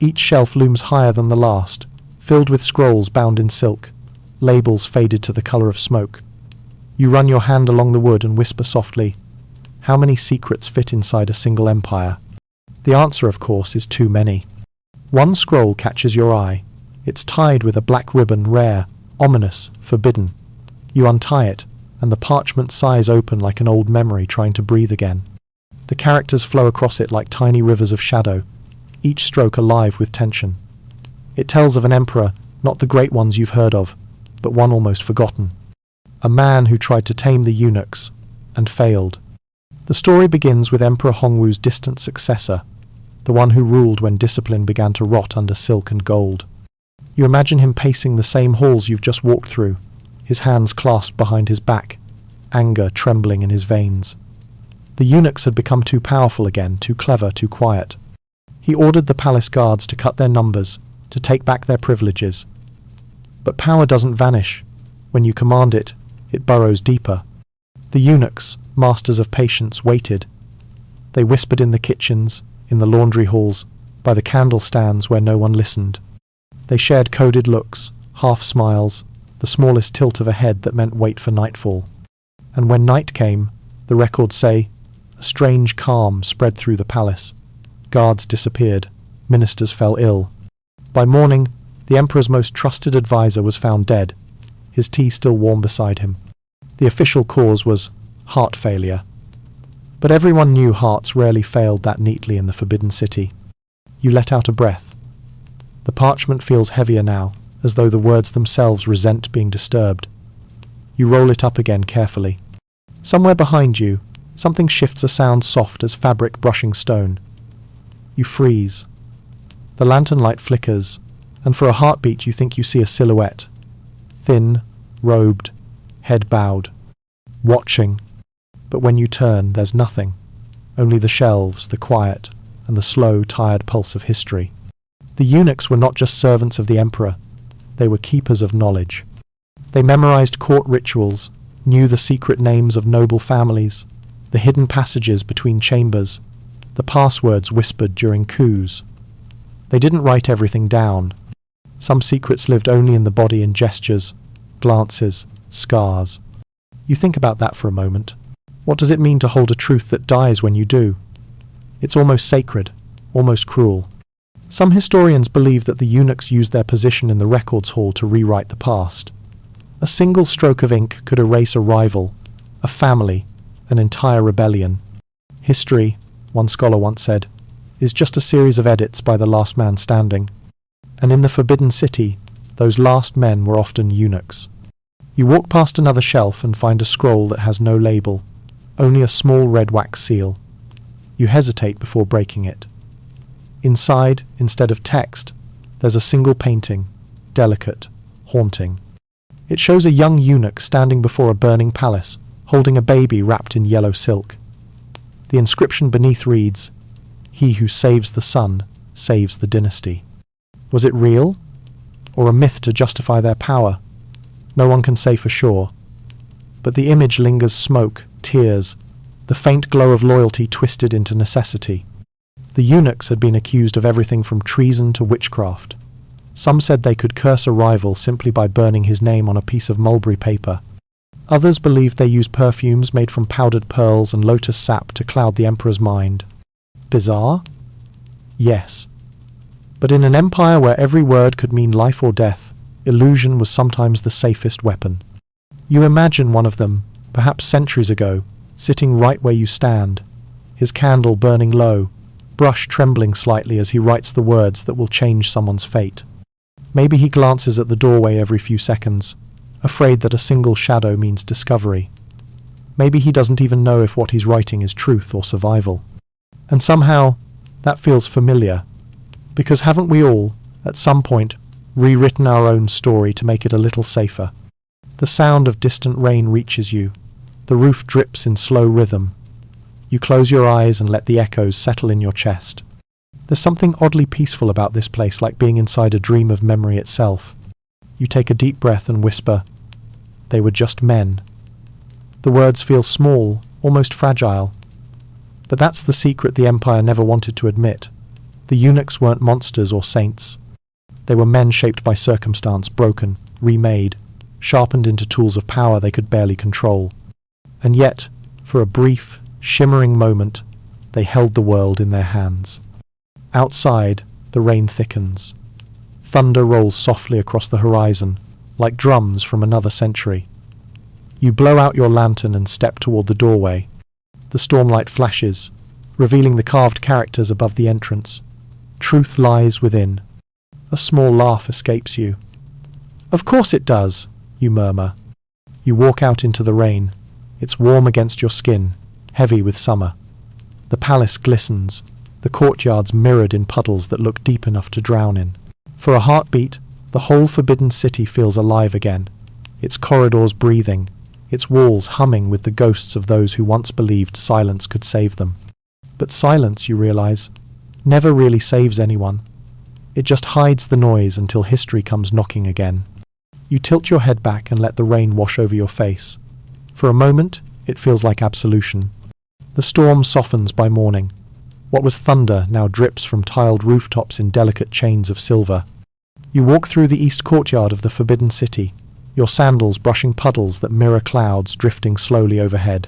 Each shelf looms higher than the last, filled with scrolls bound in silk, labels faded to the color of smoke. You run your hand along the wood and whisper softly, how many secrets fit inside a single empire? The answer, of course, is too many. One scroll catches your eye. It's tied with a black ribbon, rare, ominous, forbidden. You untie it, and the parchment sighs open like an old memory trying to breathe again. The characters flow across it like tiny rivers of shadow, each stroke alive with tension. It tells of an emperor, not the great ones you've heard of, but one almost forgotten. A man who tried to tame the eunuchs, and failed. The story begins with Emperor Hongwu's distant successor, the one who ruled when discipline began to rot under silk and gold. You imagine him pacing the same halls you've just walked through, his hands clasped behind his back, anger trembling in his veins. The eunuchs had become too powerful again, too clever, too quiet. He ordered the palace guards to cut their numbers, to take back their privileges. But power doesn't vanish. When you command it, it burrows deeper. The eunuchs, masters of patience, waited. They whispered in the kitchens, in the laundry halls, by the candle stands where no one listened. They shared coded looks, half smiles, the smallest tilt of a head that meant wait for nightfall. And when night came, the records say, a strange calm spread through the palace. Guards disappeared, ministers fell ill. By morning, the emperor's most trusted advisor was found dead, his tea still warm beside him. The official cause was heart failure. But everyone knew hearts rarely failed that neatly in the Forbidden City. You let out a breath. The parchment feels heavier now, as though the words themselves resent being disturbed. You roll it up again carefully. Somewhere behind you, something shifts a sound soft as fabric brushing stone. You freeze. The lantern light flickers, and for a heartbeat you think you see a silhouette. Thin, robed, head bowed, watching. But when you turn, there's nothing. Only the shelves, the quiet, and the slow, tired pulse of history. The eunuchs were not just servants of the emperor. They were keepers of knowledge. They memorized court rituals, knew the secret names of noble families, the hidden passages between chambers, the passwords whispered during coups. They didn't write everything down. Some secrets lived only in the body in gestures, glances, scars. You think about that for a moment. What does it mean to hold a truth that dies when you do? It's almost sacred, almost cruel. Some historians believe that the eunuchs used their position in the records hall to rewrite the past. A single stroke of ink could erase a rival, a family, an entire rebellion. History, one scholar once said, is just a series of edits by the last man standing. And in the Forbidden City, those last men were often eunuchs. You walk past another shelf and find a scroll that has no label, only a small red wax seal. You hesitate before breaking it. Inside, instead of text, there's a single painting, delicate, haunting. It shows a young eunuch standing before a burning palace, holding a baby wrapped in yellow silk. The inscription beneath reads, "He who saves the sun, saves the dynasty." Was it real? Or a myth to justify their power? No one can say for sure. But the image lingers smoke, tears, the faint glow of loyalty twisted into necessity. The eunuchs had been accused of everything from treason to witchcraft. Some said they could curse a rival simply by burning his name on a piece of mulberry paper. Others believed they used perfumes made from powdered pearls and lotus sap to cloud the emperor's mind. Bizarre? Yes. But in an empire where every word could mean life or death, illusion was sometimes the safest weapon. You imagine one of them, perhaps centuries ago, sitting right where you stand, his candle burning low, brush trembling slightly as he writes the words that will change someone's fate. Maybe he glances at the doorway every few seconds, afraid that a single shadow means discovery. Maybe he doesn't even know if what he's writing is truth or survival. And somehow, that feels familiar, because haven't we all, at some point, rewritten our own story to make it a little safer? The sound of distant rain reaches you. The roof drips in slow rhythm. You close your eyes and let the echoes settle in your chest. There's something oddly peaceful about this place, like being inside a dream of memory itself. You take a deep breath and whisper, "They were just men." The words feel small, almost fragile. But that's the secret the empire never wanted to admit. The eunuchs weren't monsters or saints. They were men shaped by circumstance, broken, remade, sharpened into tools of power they could barely control. And yet, for a brief, shimmering moment, they held the world in their hands. Outside, the rain thickens. Thunder rolls softly across the horizon, like drums from another century. You blow out your lantern and step toward the doorway. The stormlight flashes, revealing the carved characters above the entrance. Truth lies within. A small laugh escapes you. "Of course it does," you murmur. You walk out into the rain. It's warm against your skin, heavy with summer. The palace glistens, the courtyards mirrored in puddles that look deep enough to drown in. For a heartbeat, the whole Forbidden City feels alive again, its corridors breathing, its walls humming with the ghosts of those who once believed silence could save them. But silence, you realize, never really saves anyone. It just hides the noise until history comes knocking again. You tilt your head back and let the rain wash over your face. For a moment, it feels like absolution. The storm softens by morning. What was thunder now drips from tiled rooftops in delicate chains of silver. You walk through the east courtyard of the forbidden city, your sandals brushing puddles that mirror clouds drifting slowly overhead.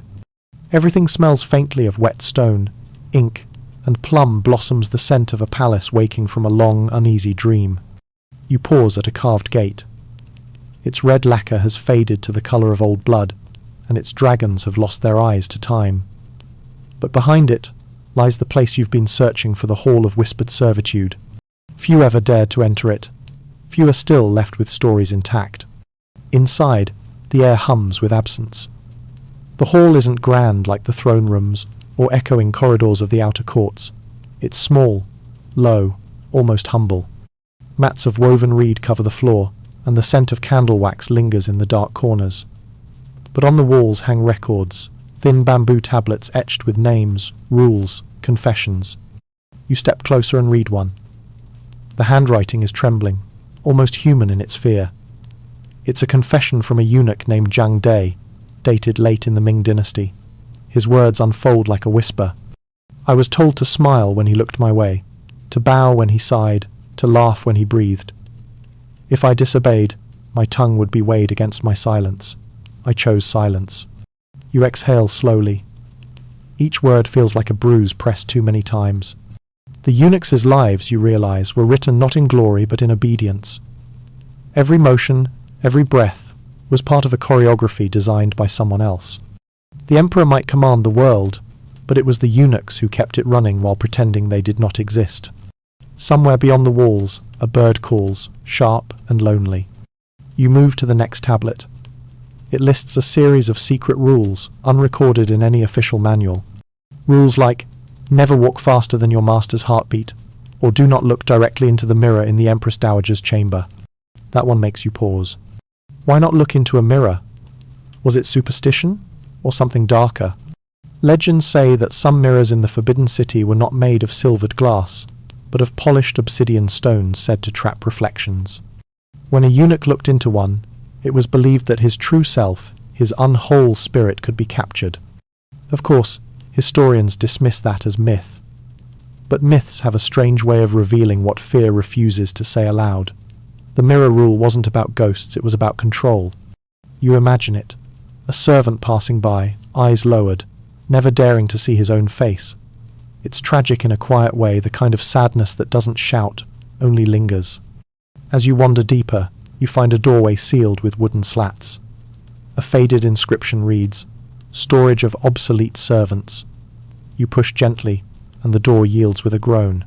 Everything smells faintly of wet stone, ink, and plum blossoms, the scent of a palace waking from a long, uneasy dream. You pause at a carved gate. Its red lacquer has faded to the colour of old blood, and its dragons have lost their eyes to time. But behind it lies the place you've been searching for, the Hall of Whispered Servitude. Few ever dared to enter it. Few are still left with stories intact. Inside, the air hums with absence. The hall isn't grand like the throne rooms or echoing corridors of the outer courts. It's small, low, almost humble. Mats of woven reed cover the floor, and the scent of candle wax lingers in the dark corners. But on the walls hang records, thin bamboo tablets etched with names, rules, confessions. You step closer and read one. The handwriting is trembling, almost human in its fear. It's a confession from a eunuch named Zhang Dai, dated late in the Ming dynasty. His words unfold like a whisper. I was told to smile when he looked my way, to bow when he sighed, to laugh when he breathed. If I disobeyed, my tongue would be weighed against my silence. I chose silence. You exhale slowly. Each word feels like a bruise pressed too many times. The eunuchs' lives, you realize, were written not in glory but in obedience. Every motion, every breath, was part of a choreography designed by someone else. The emperor might command the world, but it was the eunuchs who kept it running while pretending they did not exist. Somewhere beyond the walls, a bird calls, sharp and lonely. You move to the next tablet. It lists a series of secret rules, unrecorded in any official manual. Rules like, never walk faster than your master's heartbeat, or do not look directly into the mirror in the Empress Dowager's chamber. That one makes you pause. Why not look into a mirror? Was it superstition, or something darker? Legends say that some mirrors in the Forbidden City were not made of silvered glass, but of polished obsidian stones said to trap reflections. When a eunuch looked into one, it was believed that his true self, his unwhole spirit, could be captured. Of course, historians dismiss that as myth. But myths have a strange way of revealing what fear refuses to say aloud. The mirror rule wasn't about ghosts, it was about control. You imagine it. A servant passing by, eyes lowered, never daring to see his own face. It's tragic in a quiet way, the kind of sadness that doesn't shout, only lingers. As you wander deeper, you find a doorway sealed with wooden slats. A faded inscription reads, "Storage of obsolete servants." You push gently, and the door yields with a groan.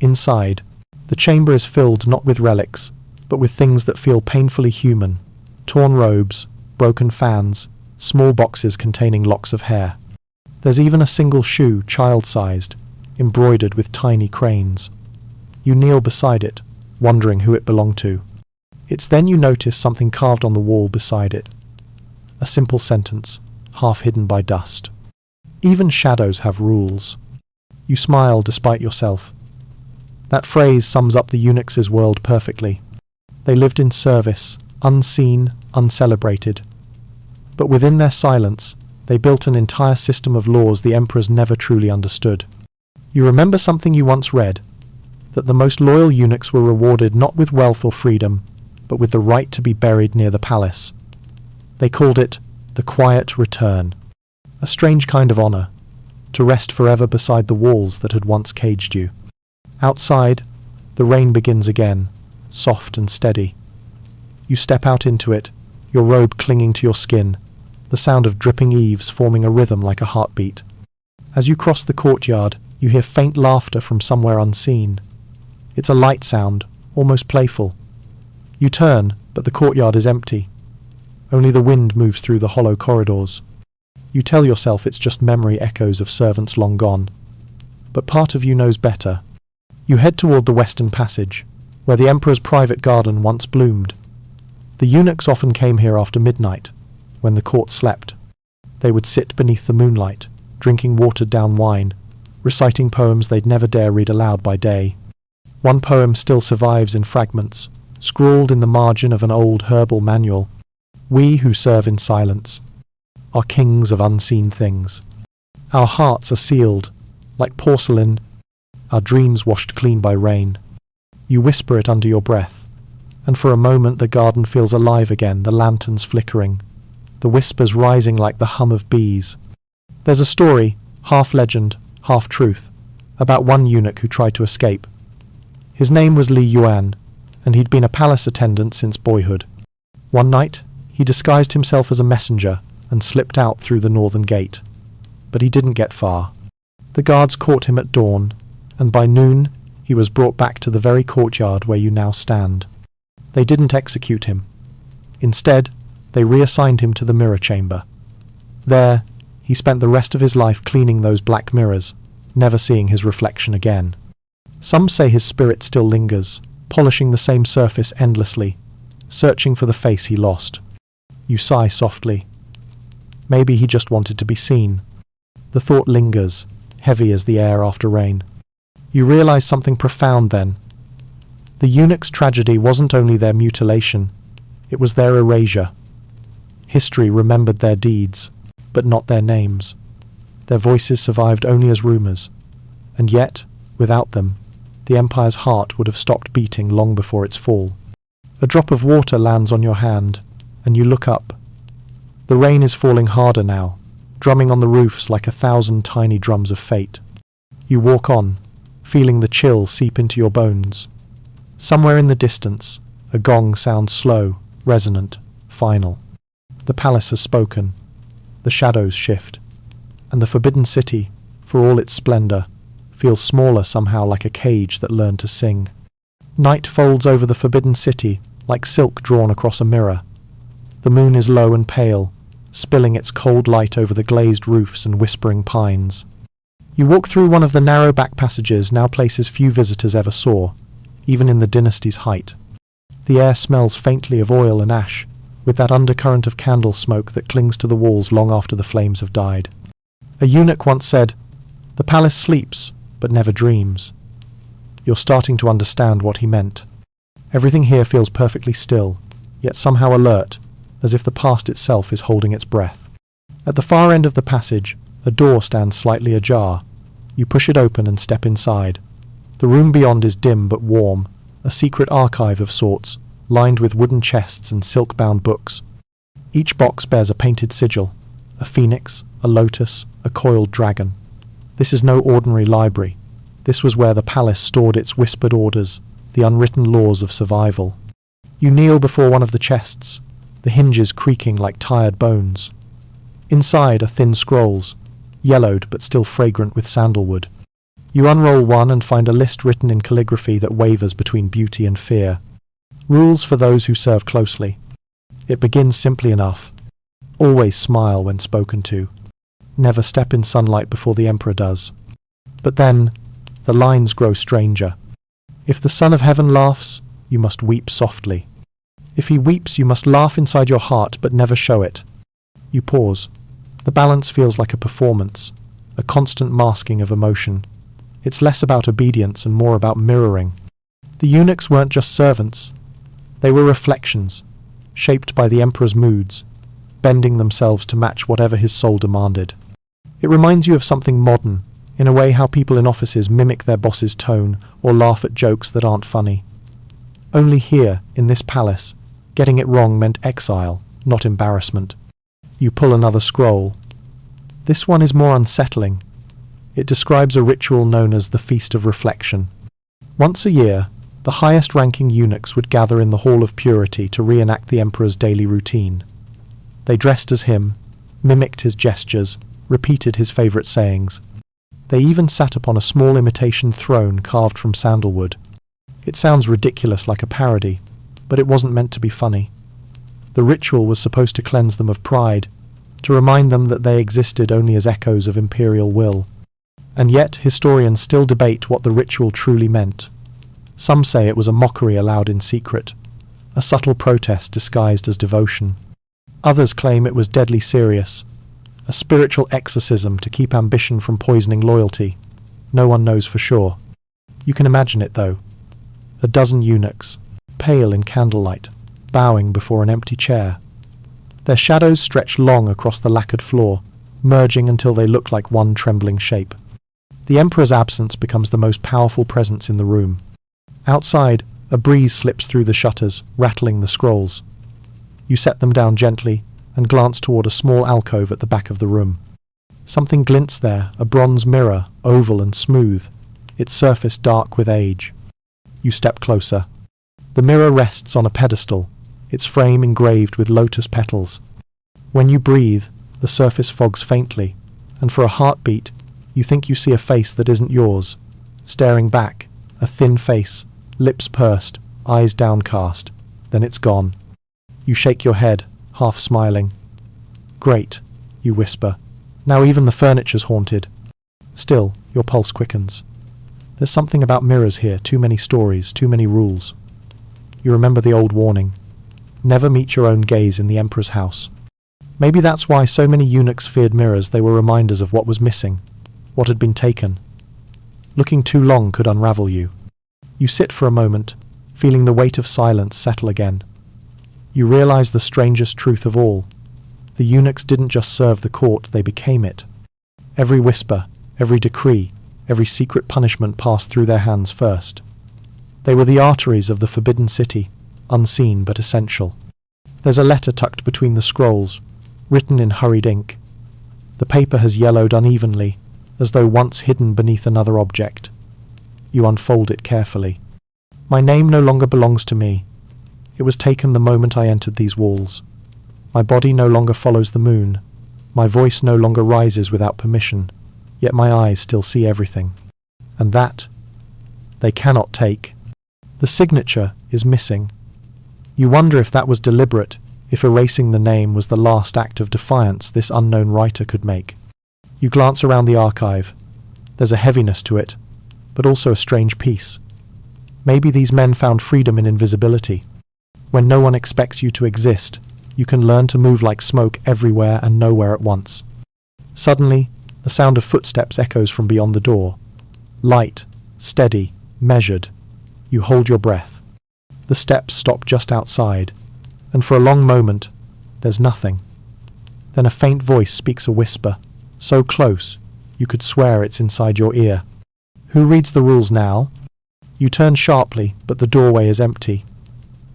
Inside, the chamber is filled not with relics, but with things that feel painfully human. Torn robes, broken fans, small boxes containing locks of hair. There's even a single shoe, child-sized, embroidered with tiny cranes. You kneel beside it, wondering who it belonged to. It's then you notice something carved on the wall beside it. A simple sentence, half hidden by dust. Even shadows have rules. You smile despite yourself. That phrase sums up the eunuchs' world perfectly. They lived in service, unseen, uncelebrated. But within their silence, they built an entire system of laws the emperors never truly understood. You remember something you once read, that the most loyal eunuchs were rewarded not with wealth or freedom, but with the right to be buried near the palace. They called it the quiet return, a strange kind of honor, to rest forever beside the walls that had once caged you. Outside, the rain begins again, soft and steady. You step out into it, your robe clinging to your skin, the sound of dripping eaves forming a rhythm like a heartbeat. As you cross the courtyard, you hear faint laughter from somewhere unseen. It's a light sound, almost playful. You turn, but the courtyard is empty. Only the wind moves through the hollow corridors. You tell yourself it's just memory echoes of servants long gone. But part of you knows better. You head toward the western passage, where the emperor's private garden once bloomed. The eunuchs often came here after midnight, when the court slept. They would sit beneath the moonlight, drinking watered-down wine, reciting poems they'd never dare read aloud by day. One poem still survives in fragments, scrawled in the margin of an old herbal manual. We who serve in silence are kings of unseen things. Our hearts are sealed, like porcelain, our dreams washed clean by rain. You whisper it under your breath, and for a moment the garden feels alive again, the lanterns flickering, the whispers rising like the hum of bees. There's a story, half legend, half truth, about one eunuch who tried to escape. His name was Li Yuan, and he'd been a palace attendant since boyhood. One night, he disguised himself as a messenger and slipped out through the northern gate. But he didn't get far. The guards caught him at dawn, and by noon he was brought back to the very courtyard where you now stand. They didn't execute him. Instead, they reassigned him to the mirror chamber. There, he spent the rest of his life cleaning those black mirrors, never seeing his reflection again. Some say his spirit still lingers, polishing the same surface endlessly, searching for the face he lost. You sigh softly. Maybe he just wanted to be seen. The thought lingers, heavy as the air after rain. You realize something profound then. The eunuch's tragedy wasn't only their mutilation, it was their erasure. History remembered their deeds, but not their names. Their voices survived only as rumors, and yet, without them, the empire's heart would have stopped beating long before its fall. A drop of water lands on your hand, and you look up. The rain is falling harder now, drumming on the roofs like 1,000 tiny drums of fate. You walk on, feeling the chill seep into your bones. Somewhere in the distance, a gong sounds slow, resonant, final. The palace has spoken. The shadows shift. And the forbidden city, for all its splendor, feels smaller somehow, like a cage that learned to sing. Night folds over the forbidden city, like silk drawn across a mirror. The moon is low and pale, spilling its cold light over the glazed roofs and whispering pines. You walk through one of the narrow back passages, now places few visitors ever saw, even in the dynasty's height. The air smells faintly of oil and ash, with that undercurrent of candle smoke that clings to the walls long after the flames have died. A eunuch once said, "The palace sleeps, but never dreams." You're starting to understand what he meant. Everything here feels perfectly still, yet somehow alert, as if the past itself is holding its breath. At the far end of the passage, a door stands slightly ajar. You push it open and step inside. The room beyond is dim but warm, a secret archive of sorts, lined with wooden chests and silk-bound books. Each box bears a painted sigil, a phoenix, a lotus, a coiled dragon. This is no ordinary library. This was where the palace stored its whispered orders, the unwritten laws of survival. You kneel before one of the chests, the hinges creaking like tired bones. Inside are thin scrolls, yellowed but still fragrant with sandalwood. You unroll one and find a list written in calligraphy that wavers between beauty and fear. Rules for those who serve closely. It begins simply enough. Always smile when spoken to. Never step in sunlight before the emperor does. But then, the lines grow stranger. If the Son of Heaven laughs, you must weep softly. If he weeps, you must laugh inside your heart but never show it. You pause. The balance feels like a performance, a constant masking of emotion. It's less about obedience and more about mirroring. The eunuchs weren't just servants. They were reflections, shaped by the emperor's moods, bending themselves to match whatever his soul demanded. It reminds you of something modern, in a way how people in offices mimic their boss's tone or laugh at jokes that aren't funny. Only here, in this palace, getting it wrong meant exile, not embarrassment. You pull another scroll. This one is more unsettling. It describes a ritual known as the Feast of Reflection. Once a year, the highest-ranking eunuchs would gather in the Hall of Purity to reenact the emperor's daily routine. They dressed as him, mimicked his gestures, repeated his favourite sayings. They even sat upon a small imitation throne carved from sandalwood. It sounds ridiculous, like a parody, but it wasn't meant to be funny. The ritual was supposed to cleanse them of pride, to remind them that they existed only as echoes of imperial will. And yet historians still debate what the ritual truly meant. Some say it was a mockery allowed in secret, a subtle protest disguised as devotion. Others claim it was deadly serious, a spiritual exorcism to keep ambition from poisoning loyalty. No one knows for sure. You can imagine it, though. A dozen eunuchs, pale in candlelight, bowing before an empty chair. Their shadows stretch long across the lacquered floor, merging until they look like one trembling shape. The emperor's absence becomes the most powerful presence in the room. Outside, A breeze slips through the shutters, rattling the scrolls. You set them down gently and glance toward a small alcove at the back of the room. Something glints there, a bronze mirror, oval and smooth, its surface dark with age. You step closer. The mirror rests on a pedestal, its frame engraved with lotus petals. When you breathe, the surface fogs faintly, and for a heartbeat, you think you see a face that isn't yours, staring back, a thin face, lips pursed, eyes downcast. Then it's gone. You shake your head, half smiling. Great, you whisper. Now even the furniture's haunted. Still, your pulse quickens. There's something about mirrors here, too many stories, too many rules. You remember the old warning. Never meet your own gaze in the emperor's house. Maybe that's why so many eunuchs feared mirrors. They were reminders of what was missing, what had been taken. Looking too long could unravel you. You sit for a moment, feeling the weight of silence settle again. You realize the strangest truth of all. The eunuchs didn't just serve the court, they became it. Every whisper, every decree, every secret punishment passed through their hands first. They were the arteries of the forbidden city, unseen but essential. There's a letter tucked between the scrolls, written in hurried ink. The paper has yellowed unevenly, as though once hidden beneath another object. You unfold it carefully. My name no longer belongs to me. It was taken the moment I entered these walls. My body no longer follows the moon. My voice no longer rises without permission, yet my eyes still see everything. And that, they cannot take. The signature is missing. You wonder if that was deliberate, if erasing the name was the last act of defiance this unknown writer could make. You glance around the archive. There's a heaviness to it, but also a strange peace. Maybe these men found freedom in invisibility. When no one expects you to exist, you can learn to move like smoke everywhere and nowhere at once. Suddenly, the sound of footsteps echoes from beyond the door. Light, steady, measured. You hold your breath. The steps stop just outside, and for a long moment, there's nothing. Then a faint voice speaks a whisper, so close, you could swear it's inside your ear. Who reads the rules now? You turn sharply, but the doorway is empty.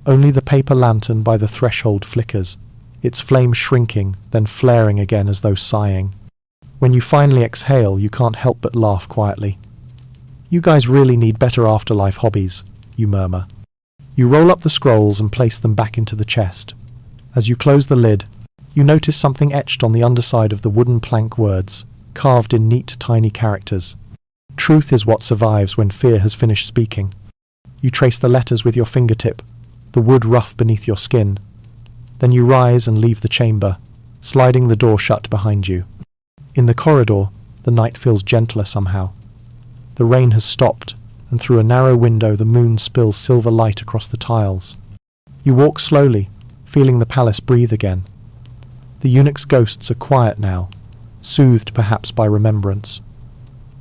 Only the paper lantern by the threshold flickers, its flame shrinking, then flaring again as though sighing. When you finally exhale, you can't help but laugh quietly. You guys really need better afterlife hobbies, you murmur. You roll up the scrolls and place them back into the chest. As you close the lid, you notice something etched on the underside of the wooden plank words, carved in neat, tiny characters. Truth is what survives when fear has finished speaking. You trace the letters with your fingertip, the wood rough beneath your skin. Then you rise and leave the chamber, sliding the door shut behind you. In the corridor, the night feels gentler somehow. The rain has stopped, and through a narrow window the moon spills silver light across the tiles. You walk slowly, feeling the palace breathe again. The eunuchs' ghosts are quiet now, soothed perhaps by remembrance.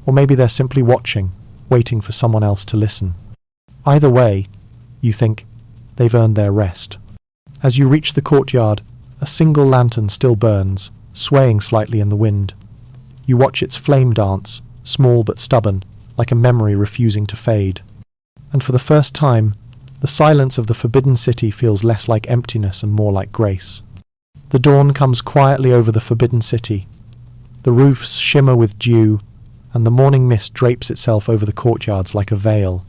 Or maybe they're simply watching, waiting for someone else to listen. Either way, you think, they've earned their rest. As you reach the courtyard, a single lantern still burns, swaying slightly in the wind. You watch its flame dance, small but stubborn, like a memory refusing to fade. And for the first time, the silence of the forbidden city feels less like emptiness and more like grace. The dawn comes quietly over the forbidden city. The roofs shimmer with dew, and the morning mist drapes itself over the courtyards like a veil.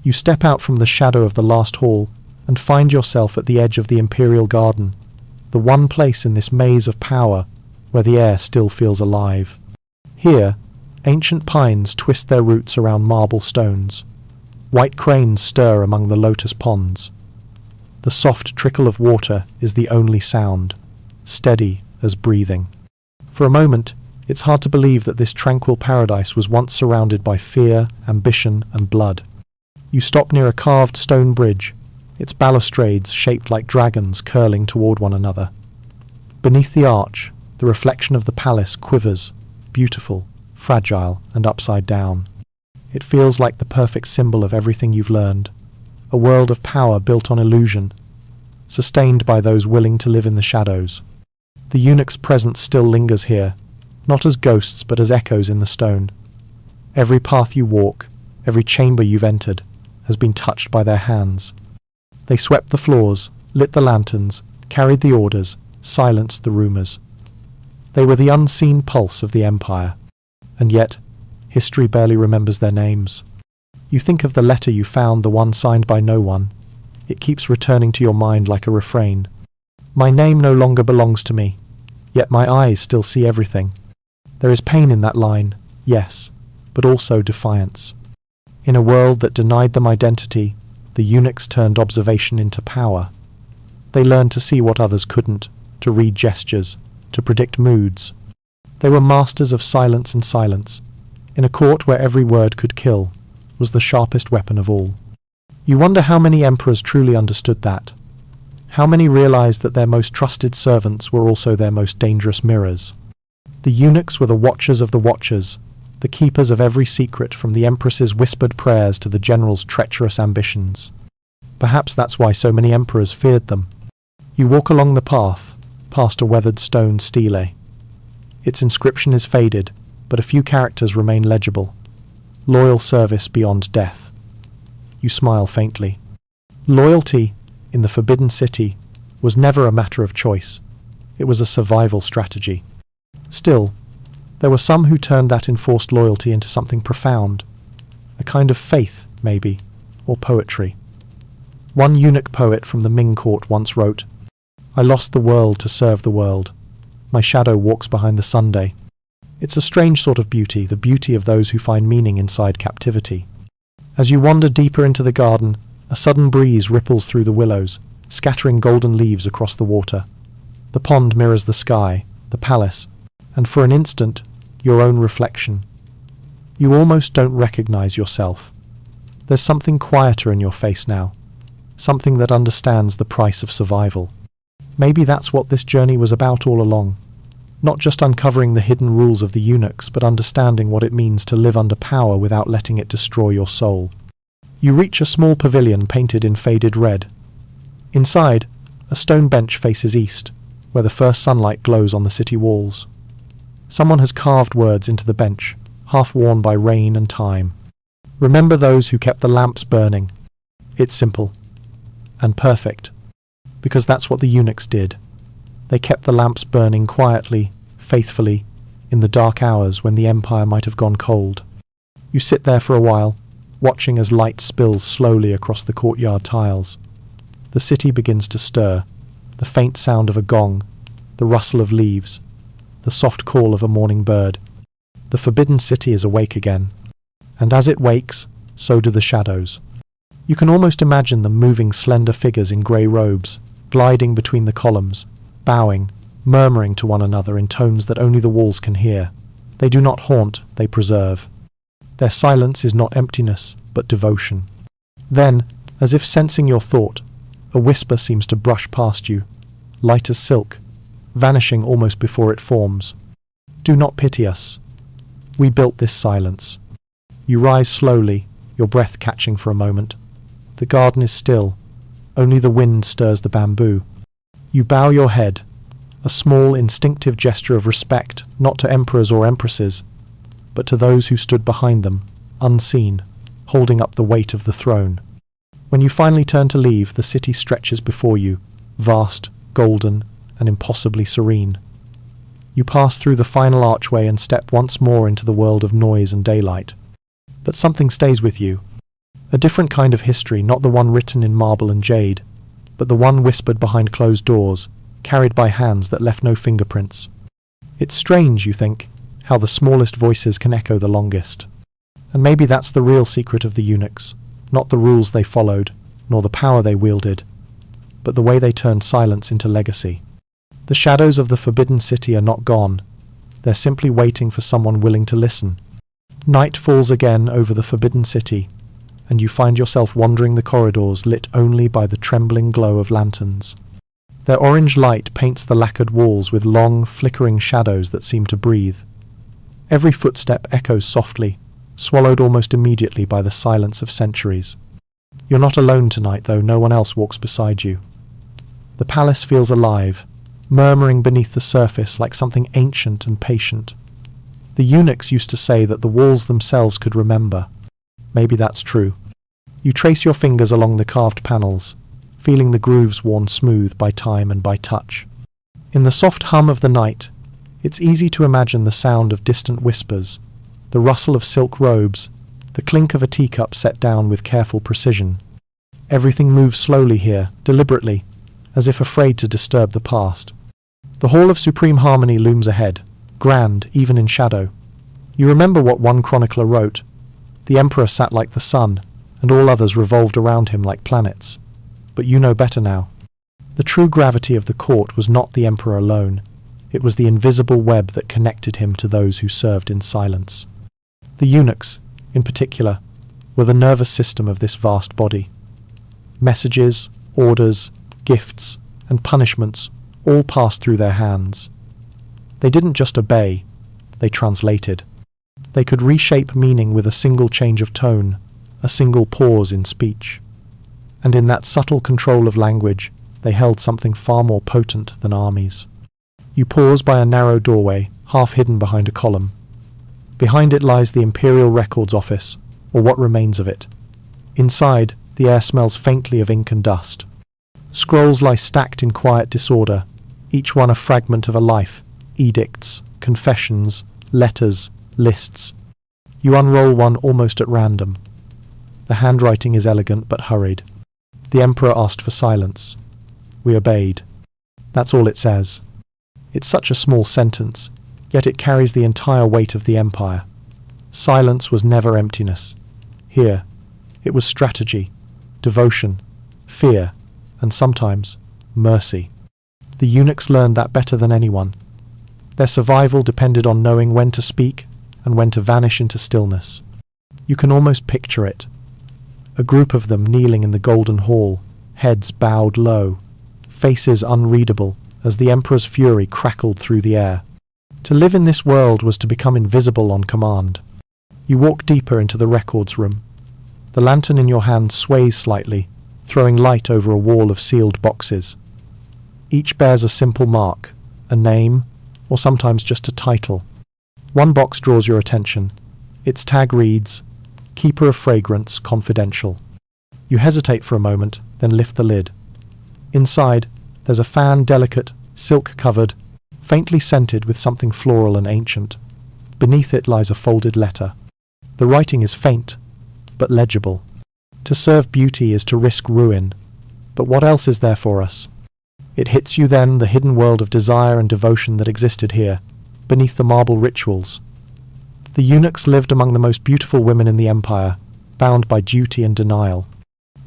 You step out from the shadow of the last hall and find yourself at the edge of the imperial garden, the one place in this maze of power where the air still feels alive. Here, ancient pines twist their roots around marble stones. White cranes stir among the lotus ponds. The soft trickle of water is the only sound, steady as breathing. For a moment, it's hard to believe that this tranquil paradise was once surrounded by fear, ambition, and blood. You stop near a carved stone bridge, its balustrades shaped like dragons curling toward one another. Beneath the arch, the reflection of the palace quivers, beautiful, fragile, and upside down. It feels like the perfect symbol of everything you've learned, a world of power built on illusion, sustained by those willing to live in the shadows. The eunuch's presence still lingers here, not as ghosts but as echoes in the stone. Every path you walk, every chamber you've entered, has been touched by their hands. They swept the floors, lit the lanterns, carried the orders, silenced the rumors. They were the unseen pulse of the empire. And yet, history barely remembers their names. You think of the letter you found, the one signed by no one. It keeps returning to your mind like a refrain. My name no longer belongs to me, yet my eyes still see everything. There is pain in that line, yes, but also defiance. In a world that denied them identity, the eunuchs turned observation into power. They learned to see what others couldn't, to read gestures, to predict moods. They were masters of silence, and silence, in a court where every word could kill, was the sharpest weapon of all. You wonder how many emperors truly understood that. How many realized that their most trusted servants were also their most dangerous mirrors. The eunuchs were the watchers of the watchers, the keepers of every secret, from the empress's whispered prayers to the general's treacherous ambitions. Perhaps that's why so many emperors feared them. You walk along the path, past a weathered stone stele. Its inscription is faded, but a few characters remain legible. Loyal service beyond death. You smile faintly. Loyalty, in the Forbidden City, was never a matter of choice. It was a survival strategy. Still, there were some who turned that enforced loyalty into something profound. A kind of faith, maybe, or poetry. One eunuch poet from the Ming court once wrote, "I lost the world to serve the world. My shadow walks behind the Sunday." It's a strange sort of beauty, the beauty of those who find meaning inside captivity. As you wander deeper into the garden, a sudden breeze ripples through the willows, scattering golden leaves across the water. The pond mirrors the sky, the palace, and for an instant, your own reflection. You almost don't recognize yourself. There's something quieter in your face now, something that understands the price of survival. Maybe that's what this journey was about all along. Not just uncovering the hidden rules of the eunuchs, but understanding what it means to live under power without letting it destroy your soul. You reach a small pavilion painted in faded red. Inside, a stone bench faces east, where the first sunlight glows on the city walls. Someone has carved words into the bench, half worn by rain and time. Remember those who kept the lamps burning. It's simple. And perfect. Because that's what the eunuchs did. They kept the lamps burning quietly, faithfully, in the dark hours when the empire might have gone cold. You sit there for a while, watching as light spills slowly across the courtyard tiles. The city begins to stir, the faint sound of a gong, the rustle of leaves, the soft call of a morning bird. The Forbidden City is awake again. And as it wakes, so do the shadows. You can almost imagine them moving slender figures in grey robes, gliding between the columns, bowing, murmuring to one another in tones that only the walls can hear. They do not haunt, they preserve. Their silence is not emptiness, but devotion. Then, as if sensing your thought, a whisper seems to brush past you, light as silk, vanishing almost before it forms. Do not pity us. We built this silence. You rise slowly, your breath catching for a moment. The garden is still. Only the wind stirs the bamboo. You bow your head, a small instinctive gesture of respect, not to emperors or empresses, but to those who stood behind them, unseen, holding up the weight of the throne. When you finally turn to leave, the city stretches before you, vast, golden, and impossibly serene. You pass through the final archway and step once more into the world of noise and daylight. But something stays with you. A different kind of history, not the one written in marble and jade, but the one whispered behind closed doors, carried by hands that left no fingerprints. It's strange, you think, how the smallest voices can echo the longest. And maybe that's the real secret of the eunuchs, not the rules they followed, nor the power they wielded, but the way they turned silence into legacy. The shadows of the Forbidden City are not gone. They're simply waiting for someone willing to listen. Night falls again over the Forbidden City, and you find yourself wandering the corridors lit only by the trembling glow of lanterns. Their orange light paints the lacquered walls with long, flickering shadows that seem to breathe. Every footstep echoes softly, swallowed almost immediately by the silence of centuries. You're not alone tonight, though no one else walks beside you. The palace feels alive, murmuring beneath the surface like something ancient and patient. The eunuchs used to say that the walls themselves could remember. Maybe that's true. You trace your fingers along the carved panels, feeling the grooves worn smooth by time and by touch. In the soft hum of the night, it's easy to imagine the sound of distant whispers, the rustle of silk robes, the clink of a teacup set down with careful precision. Everything moves slowly here, deliberately, as if afraid to disturb the past. The Hall of Supreme Harmony looms ahead, grand even in shadow. You remember what one chronicler wrote: "The emperor sat like the sun, and all others revolved around him like planets." But you know better now. The true gravity of the court was not the emperor alone. It was the invisible web that connected him to those who served in silence. The eunuchs, in particular, were the nervous system of this vast body. Messages, orders, gifts, and punishments all passed through their hands. They didn't just obey, they translated. They could reshape meaning with a single change of tone, a single pause in speech. And in that subtle control of language, they held something far more potent than armies. You pause by a narrow doorway, half hidden behind a column. Behind it lies the Imperial Records Office, or what remains of it. Inside, the air smells faintly of ink and dust. Scrolls lie stacked in quiet disorder, each one a fragment of a life: edicts, confessions, letters, lists. You unroll one almost at random. The handwriting is elegant but hurried. The emperor asked for silence. We obeyed. That's all it says. It's such a small sentence, yet it carries the entire weight of the empire. Silence was never emptiness. Here, it was strategy, devotion, fear, and sometimes mercy. The eunuchs learned that better than anyone. Their survival depended on knowing when to speak and when to vanish into stillness. You can almost picture it. A group of them kneeling in the golden hall, heads bowed low, faces unreadable as the emperor's fury crackled through the air. To live in this world was to become invisible on command. You walk deeper into the records room. The lantern in your hand sways slightly, throwing light over a wall of sealed boxes. Each bears a simple mark, a name, or sometimes just a title. One box draws your attention. Its tag reads, "Keeper of Fragrance, Confidential." You hesitate for a moment, then lift the lid. Inside, there's a fan, delicate, silk-covered, faintly scented with something floral and ancient. Beneath it lies a folded letter. The writing is faint, but legible. To serve beauty is to risk ruin. But what else is there for us? It hits you then, the hidden world of desire and devotion that existed here, beneath the marble rituals. The eunuchs lived among the most beautiful women in the empire, bound by duty and denial.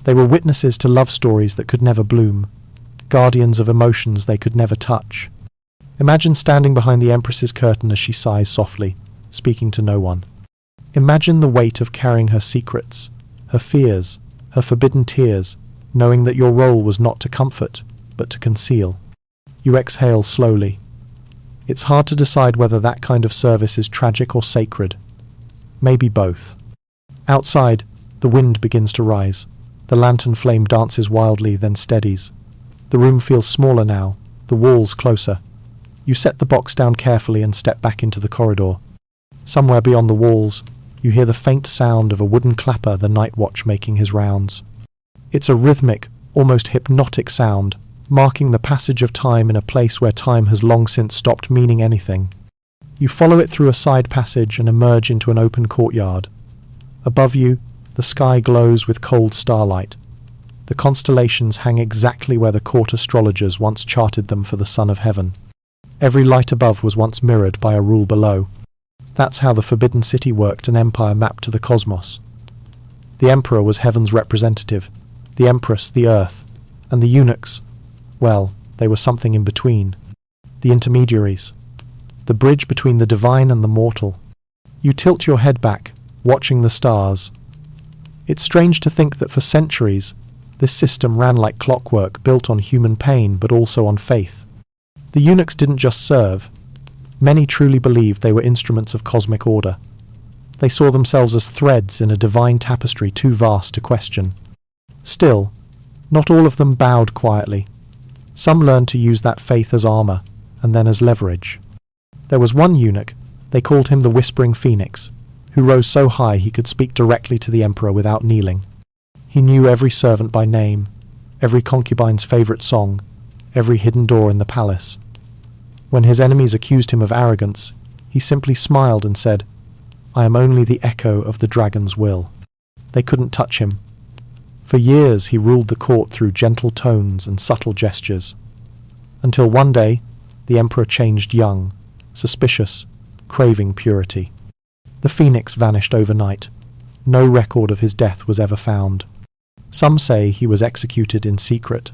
They were witnesses to love stories that could never bloom, guardians of emotions they could never touch. Imagine standing behind the empress's curtain as she sighs softly, speaking to no one. Imagine the weight of carrying her secrets, her fears, her forbidden tears, knowing that your role was not to comfort, but to conceal. You exhale slowly. It's hard to decide whether that kind of service is tragic or sacred. Maybe both. Outside, the wind begins to rise. The lantern flame dances wildly, then steadies. The room feels smaller now, the walls closer. You set the box down carefully and step back into the corridor. Somewhere beyond the walls, you hear the faint sound of a wooden clapper, the night watch making his rounds. It's a rhythmic, almost hypnotic sound, marking the passage of time in a place where time has long since stopped meaning anything. You follow it through a side passage and emerge into an open courtyard. Above you, the sky glows with cold starlight. The constellations hang exactly where the court astrologers once charted them for the Son of Heaven. Every light above was once mirrored by a rule below. That's how the Forbidden City worked, an empire mapped to the cosmos. The emperor was heaven's representative, the empress the earth, and the eunuchs, well, they were something in between. The intermediaries. The bridge between the divine and the mortal. You tilt your head back, watching the stars. It's strange to think that for centuries, this system ran like clockwork, built on human pain but also on faith. The eunuchs didn't just serve. Many truly believed they were instruments of cosmic order. They saw themselves as threads in a divine tapestry too vast to question. Still, not all of them bowed quietly. Some learned to use that faith as armor, and then as leverage. There was one eunuch, they called him the Whispering Phoenix, who rose so high he could speak directly to the emperor without kneeling. He knew every servant by name, every concubine's favourite song, every hidden door in the palace. When his enemies accused him of arrogance, he simply smiled and said, "I am only the echo of the dragon's will." They couldn't touch him. For years he ruled the court through gentle tones and subtle gestures, until one day the emperor changed young, suspicious, craving purity. The phoenix vanished overnight. No record of his death was ever found. Some say he was executed in secret.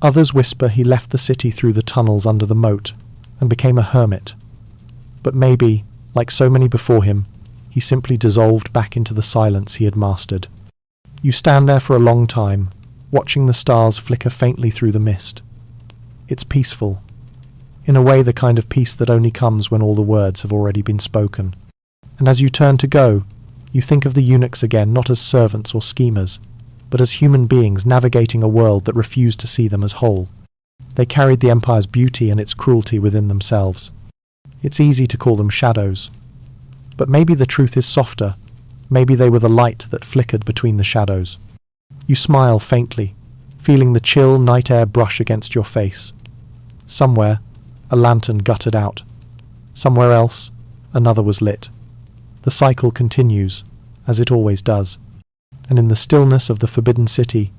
Others whisper he left the city through the tunnels under the moat and became a hermit. But maybe, like so many before him, he simply dissolved back into the silence he had mastered. You stand there for a long time, watching the stars flicker faintly through the mist. It's peaceful. In a way, the kind of peace that only comes when all the words have already been spoken. And as you turn to go, you think of the eunuchs again, not as servants or schemers, but as human beings navigating a world that refused to see them as whole. They carried the empire's beauty and its cruelty within themselves. It's easy to call them shadows. But maybe the truth is softer. Maybe they were the light that flickered between the shadows. You smile faintly, feeling the chill night air brush against your face. Somewhere, a lantern guttered out. Somewhere else, another was lit. The cycle continues, as it always does. And in the stillness of the forbidden city,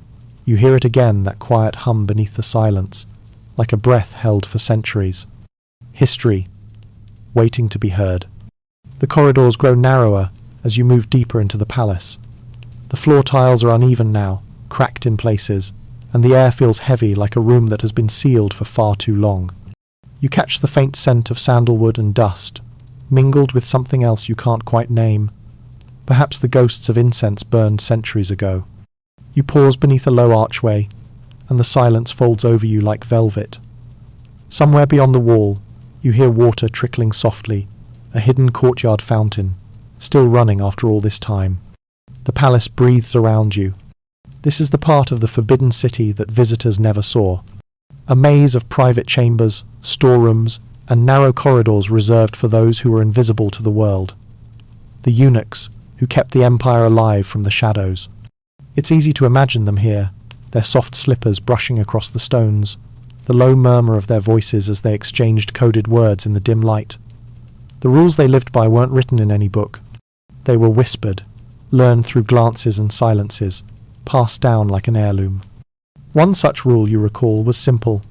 you hear it again, that quiet hum beneath the silence, like a breath held for centuries. History, waiting to be heard. The corridors grow narrower as you move deeper into the palace. The floor tiles are uneven now, cracked in places, and the air feels heavy, like a room that has been sealed for far too long. You catch the faint scent of sandalwood and dust, mingled with something else you can't quite name, perhaps the ghosts of incense burned centuries ago. You pause beneath a low archway, and the silence folds over you like velvet. Somewhere beyond the wall, you hear water trickling softly, a hidden courtyard fountain, still running after all this time. The palace breathes around you. This is the part of the forbidden city that visitors never saw. A maze of private chambers, storerooms, and narrow corridors reserved for those who were invisible to the world. The eunuchs, who kept the empire alive from the shadows. It's easy to imagine them here, their soft slippers brushing across the stones, the low murmur of their voices as they exchanged coded words in the dim light. The rules they lived by weren't written in any book. They were whispered, learned through glances and silences, passed down like an heirloom. One such rule, you recall, was simple: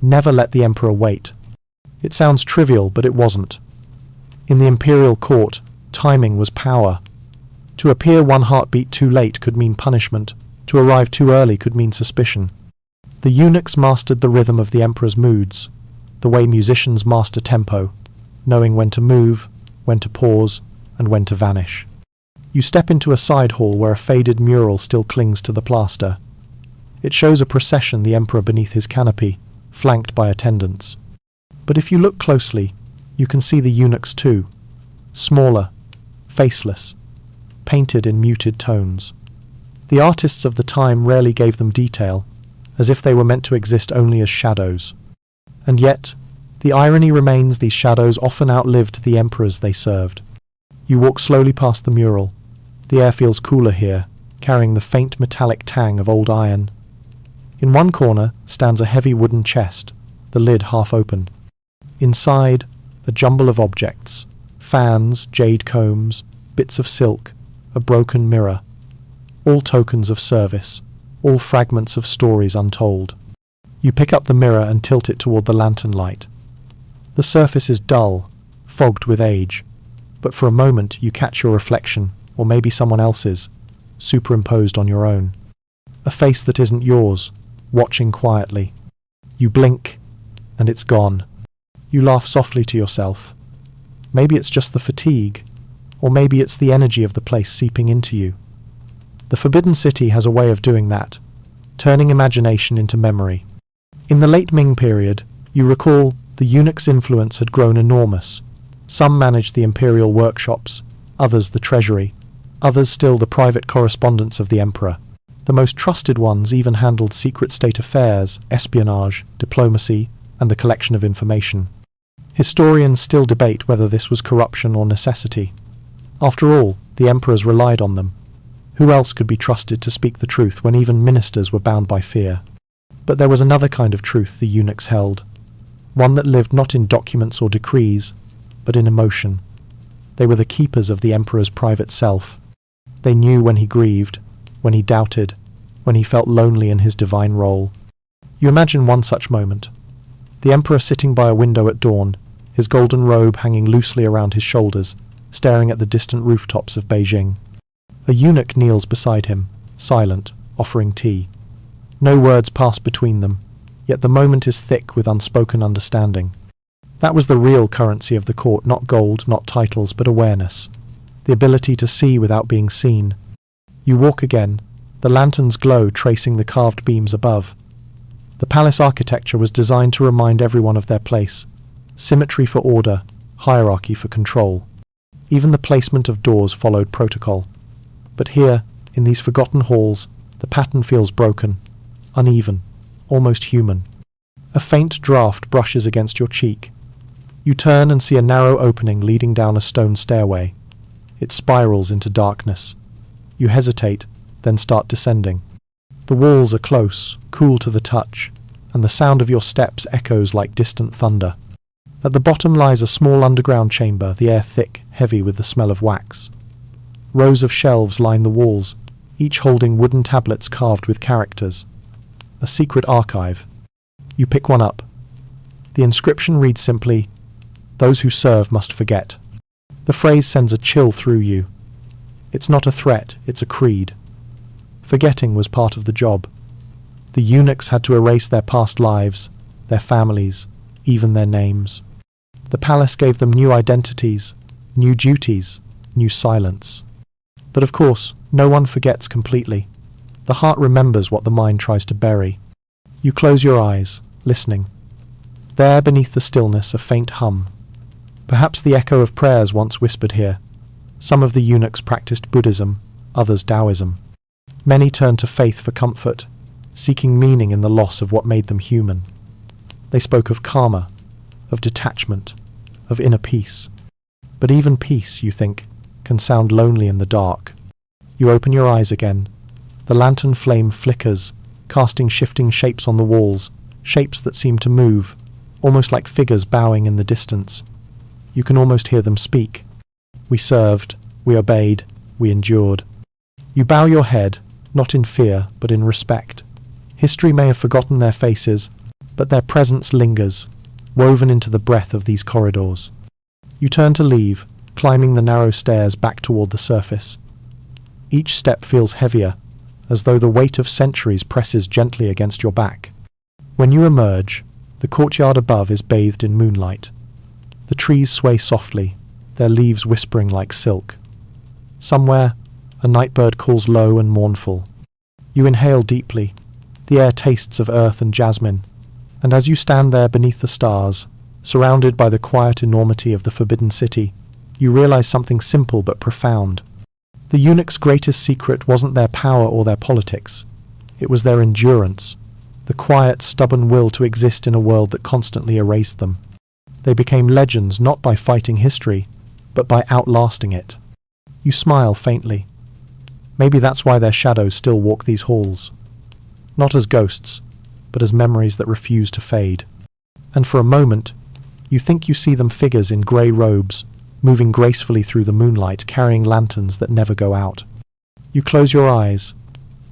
never let the emperor wait. It sounds trivial, but it wasn't. In the imperial court, timing was power. To appear one heartbeat too late could mean punishment. To arrive too early could mean suspicion. The eunuchs mastered the rhythm of the emperor's moods, the way musicians master tempo, knowing when to move, when to pause, and when to vanish. You step into a side hall where a faded mural still clings to the plaster. It shows a procession, the emperor beneath his canopy, flanked by attendants. But if you look closely, you can see the eunuchs too. Smaller, faceless, painted in muted tones. The artists of the time rarely gave them detail, as if they were meant to exist only as shadows. And yet, the irony remains, these shadows often outlived the emperors they served. You walk slowly past the mural. The air feels cooler here, carrying the faint metallic tang of old iron. In one corner stands a heavy wooden chest, the lid half open. Inside, a jumble of objects: fans, jade combs, bits of silk, a broken mirror. All tokens of service, all fragments of stories untold. You pick up the mirror and tilt it toward the lantern light. The surface is dull, fogged with age, but for a moment you catch your reflection, or maybe someone else's, superimposed on your own. A face that isn't yours, watching quietly. You blink, and it's gone. You laugh softly to yourself. Maybe it's just the fatigue, or maybe it's the energy of the place seeping into you. The Forbidden City has a way of doing that, turning imagination into memory. In the late Ming period, you recall, the eunuch's influence had grown enormous. Some managed the imperial workshops, others the treasury, others still the private correspondence of the emperor. The most trusted ones even handled secret state affairs, espionage, diplomacy, and the collection of information. Historians still debate whether this was corruption or necessity. After all, the emperors relied on them. Who else could be trusted to speak the truth when even ministers were bound by fear? But there was another kind of truth the eunuchs held, one that lived not in documents or decrees, but in emotion. They were the keepers of the emperor's private self. They knew when he grieved, when he doubted, when he felt lonely in his divine role. You imagine one such moment. The emperor sitting by a window at dawn, his golden robe hanging loosely around his shoulders, staring at the distant rooftops of Beijing. A eunuch kneels beside him, silent, offering tea. No words pass between them, yet the moment is thick with unspoken understanding. That was the real currency of the court, not gold, not titles, but awareness. The ability to see without being seen. You walk again, the lanterns glow tracing the carved beams above. The palace architecture was designed to remind everyone of their place. Symmetry for order, hierarchy for control. Even the placement of doors followed protocol. But here, in these forgotten halls, the pattern feels broken, uneven, almost human. A faint draught brushes against your cheek. You turn and see a narrow opening leading down a stone stairway. It spirals into darkness. You hesitate, then start descending. The walls are close, cool to the touch, and the sound of your steps echoes like distant thunder. At the bottom lies a small underground chamber, the air thick, heavy with the smell of wax. Rows of shelves line the walls, each holding wooden tablets carved with characters. A secret archive. You pick one up. The inscription reads simply, "Those who serve must forget." The phrase sends a chill through you. It's not a threat, it's a creed. Forgetting was part of the job. The eunuchs had to erase their past lives, their families, even their names. The palace gave them new identities, new duties, new silence. But of course, no one forgets completely. The heart remembers what the mind tries to bury. You close your eyes, listening. There, beneath the stillness, a faint hum. Perhaps the echo of prayers once whispered here. Some of the eunuchs practiced Buddhism, others Taoism. Many turned to faith for comfort, seeking meaning in the loss of what made them human. They spoke of karma, of detachment, of inner peace. But even peace, you think, can sound lonely in the dark. You open your eyes again. The lantern flame flickers, casting shifting shapes on the walls, shapes that seem to move, almost like figures bowing in the distance. You can almost hear them speak. We served, we obeyed, we endured. You bow your head, not in fear, but in respect. History may have forgotten their faces, but their presence lingers, woven into the breath of these corridors. You turn to leave, climbing the narrow stairs back toward the surface. Each step feels heavier, as though the weight of centuries presses gently against your back. When you emerge, the courtyard above is bathed in moonlight. The trees sway softly, their leaves whispering like silk. Somewhere, a nightbird calls low and mournful. You inhale deeply. The air tastes of earth and jasmine, and as you stand there beneath the stars, surrounded by the quiet enormity of the forbidden city, you realize something simple but profound. The eunuchs' greatest secret wasn't their power or their politics. It was their endurance, the quiet, stubborn will to exist in a world that constantly erased them. They became legends not by fighting history, but by outlasting it. You smile faintly. Maybe that's why their shadows still walk these halls. Not as ghosts, but as memories that refuse to fade. And for a moment, you think you see them figures in grey robes, moving gracefully through the moonlight, carrying lanterns that never go out. You close your eyes.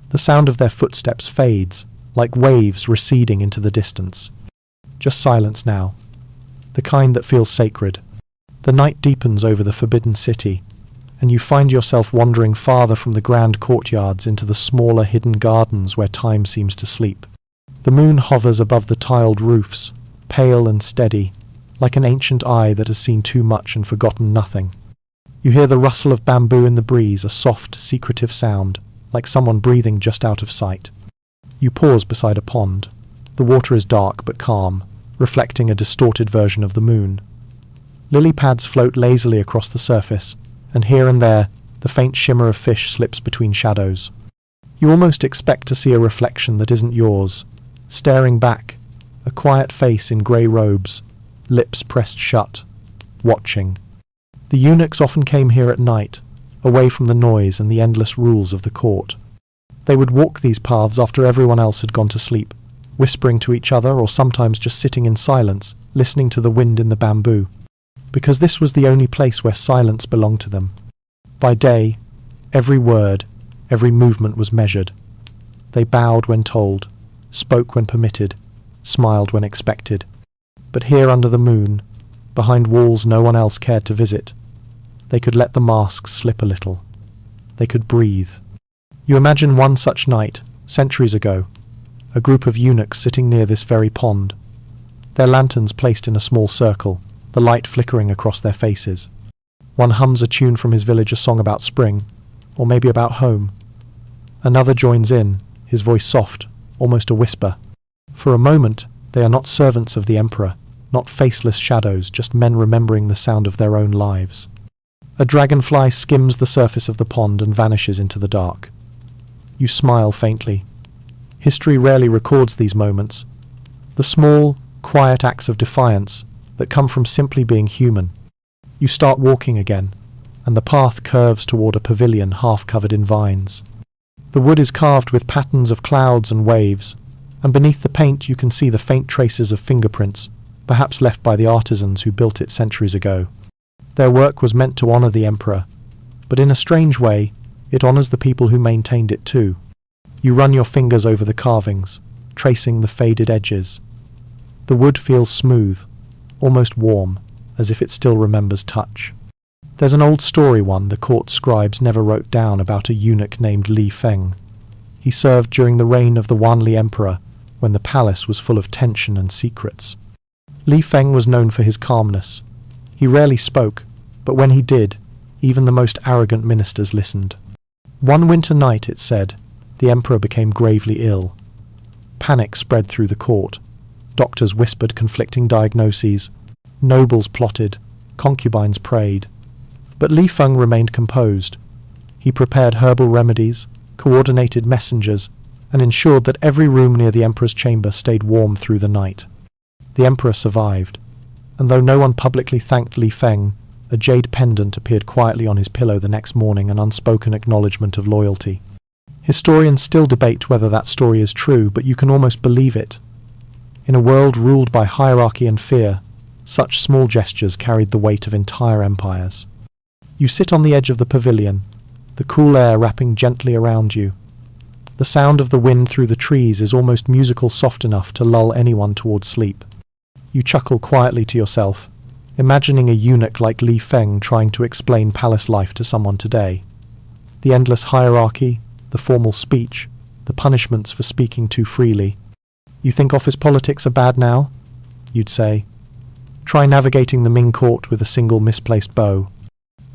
The sound of their footsteps fades, like waves receding into the distance. Just silence now, the kind that feels sacred. The night deepens over the forbidden city, and you find yourself wandering farther from the grand courtyards into the smaller hidden gardens where time seems to sleep. The moon hovers above the tiled roofs, pale and steady, like an ancient eye that has seen too much and forgotten nothing. You hear the rustle of bamboo in the breeze, a soft, secretive sound, like someone breathing just out of sight. You pause beside a pond. The water is dark but calm, reflecting a distorted version of the moon. Lily pads float lazily across the surface, and here and there, the faint shimmer of fish slips between shadows. You almost expect to see a reflection that isn't yours, staring back, a quiet face in grey robes, lips pressed shut, watching. The eunuchs often came here at night, away from the noise and the endless rules of the court. They would walk these paths after everyone else had gone to sleep, whispering to each other or sometimes just sitting in silence, listening to the wind in the bamboo, because this was the only place where silence belonged to them. By day, every word, every movement was measured. They bowed when told, spoke when permitted, smiled when expected. But here under the moon, behind walls no one else cared to visit, they could let the masks slip a little. They could breathe. You imagine one such night, centuries ago, a group of eunuchs sitting near this very pond, their lanterns placed in a small circle, the light flickering across their faces. One hums a tune from his village, a song about spring, or maybe about home. Another joins in, his voice soft, almost a whisper. For a moment, they are not servants of the emperor, not faceless shadows, just men remembering the sound of their own lives. A dragonfly skims the surface of the pond and vanishes into the dark. You smile faintly. History rarely records these moments, the small, quiet acts of defiance that come from simply being human. You start walking again, and the path curves toward a pavilion half covered in vines. The wood is carved with patterns of clouds and waves, and beneath the paint you can see the faint traces of fingerprints, perhaps left by the artisans who built it centuries ago. Their work was meant to honor the emperor, but in a strange way, it honors the people who maintained it too. You run your fingers over the carvings, tracing the faded edges. The wood feels smooth, almost warm, as if it still remembers touch. There's an old story the court scribes never wrote down about a eunuch named Li Feng. He served during the reign of the Wanli emperor, when the palace was full of tension and secrets. Li Feng was known for his calmness. He rarely spoke, but when he did, even the most arrogant ministers listened. One winter night, it said, the emperor became gravely ill. Panic spread through the court. Doctors whispered conflicting diagnoses. Nobles plotted. Concubines prayed. But Li Feng remained composed. He prepared herbal remedies, coordinated messengers, and ensured that every room near the emperor's chamber stayed warm through the night. The emperor survived, and though no one publicly thanked Li Feng, a jade pendant appeared quietly on his pillow the next morning, an unspoken acknowledgement of loyalty. Historians still debate whether that story is true, but you can almost believe it. In a world ruled by hierarchy and fear, such small gestures carried the weight of entire empires. You sit on the edge of the pavilion, the cool air wrapping gently around you. The sound of the wind through the trees is almost musical, soft enough to lull anyone towards sleep. You chuckle quietly to yourself, imagining a eunuch like Li Feng trying to explain palace life to someone today. The endless hierarchy, the formal speech, the punishments for speaking too freely. You think office politics are bad now? You'd say. Try navigating the Ming court with a single misplaced bow.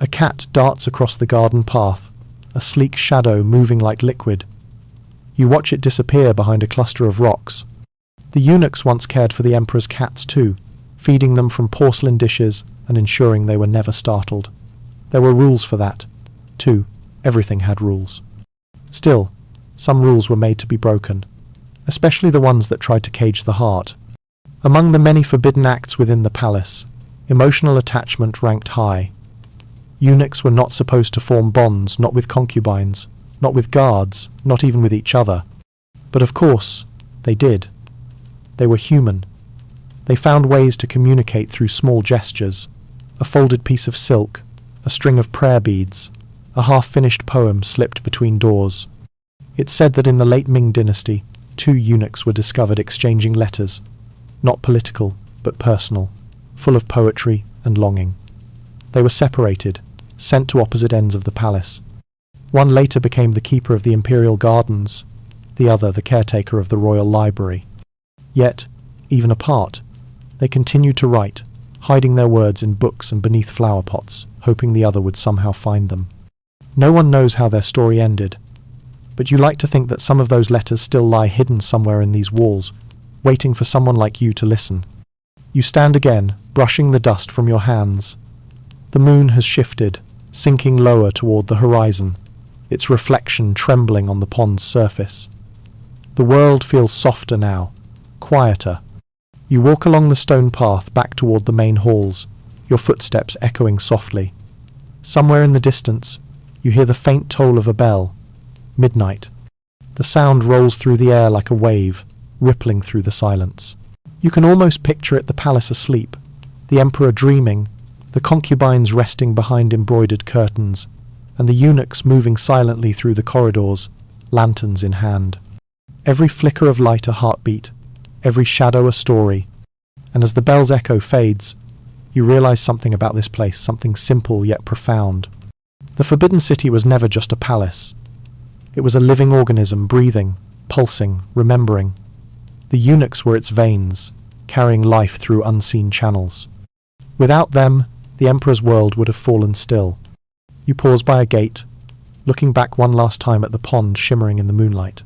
A cat darts across the garden path, a sleek shadow moving like liquid. You watch it disappear behind a cluster of rocks. The eunuchs once cared for the emperor's cats too, feeding them from porcelain dishes and ensuring they were never startled. There were rules for that, too. Everything had rules. Still, some rules were made to be broken, especially the ones that tried to cage the heart. Among the many forbidden acts within the palace, emotional attachment ranked high. Eunuchs were not supposed to form bonds, not with concubines, not with guards, not even with each other. But of course, they did. They were human. They found ways to communicate through small gestures, a folded piece of silk, a string of prayer beads, a half-finished poem slipped between doors. It's said that in the late Ming dynasty, 2 eunuchs were discovered exchanging letters, not political, but personal, full of poetry and longing. They were separated, sent to opposite ends of the palace. One later became the keeper of the imperial gardens, the other the caretaker of the royal library. Yet, even apart, they continued to write, hiding their words in books and beneath flower pots, hoping the other would somehow find them. No one knows how their story ended, but you like to think that some of those letters still lie hidden somewhere in these walls, waiting for someone like you to listen. You stand again, brushing the dust from your hands. The moon has shifted, sinking lower toward the horizon, its reflection trembling on the pond's surface. The world feels softer now, quieter. You walk along the stone path back toward the main halls, your footsteps echoing softly. Somewhere in the distance, You hear the faint toll of a bell. Midnight. The sound rolls through the air like a wave, rippling through the silence. You can almost picture it, the palace asleep, the emperor dreaming, the concubines resting behind embroidered curtains, and the eunuchs moving silently through the corridors, lanterns in hand. Every flicker of light a heartbeat, every shadow a story, and as the bell's echo fades, you realize something about this place, something simple yet profound. The Forbidden City was never just a palace. It was a living organism, breathing, pulsing, remembering. The eunuchs were its veins, carrying life through unseen channels. Without them, the emperor's world would have fallen still. You pause by a gate, looking back one last time at the pond shimmering in the moonlight.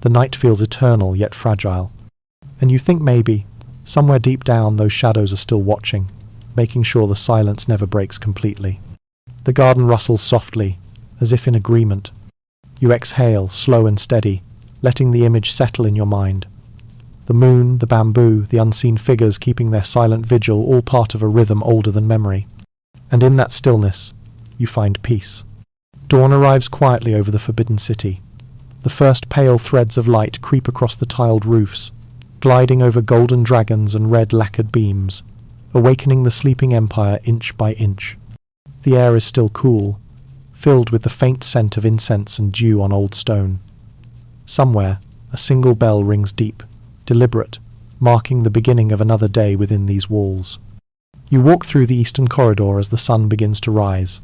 The night feels eternal yet fragile, and you think maybe, somewhere deep down, those shadows are still watching, making sure the silence never breaks completely. The garden rustles softly, as if in agreement. You exhale, slow and steady, letting the image settle in your mind. The moon, the bamboo, the unseen figures keeping their silent vigil, all part of a rhythm older than memory. And in that stillness, you find peace. Dawn arrives quietly over the Forbidden City. The first pale threads of light creep across the tiled roofs, gliding over golden dragons and red lacquered beams, awakening the sleeping empire inch by inch. The air is still cool, filled with the faint scent of incense and dew on old stone. Somewhere, a single bell rings deep, deliberate, marking the beginning of another day within these walls. You walk through the eastern corridor as the sun begins to rise.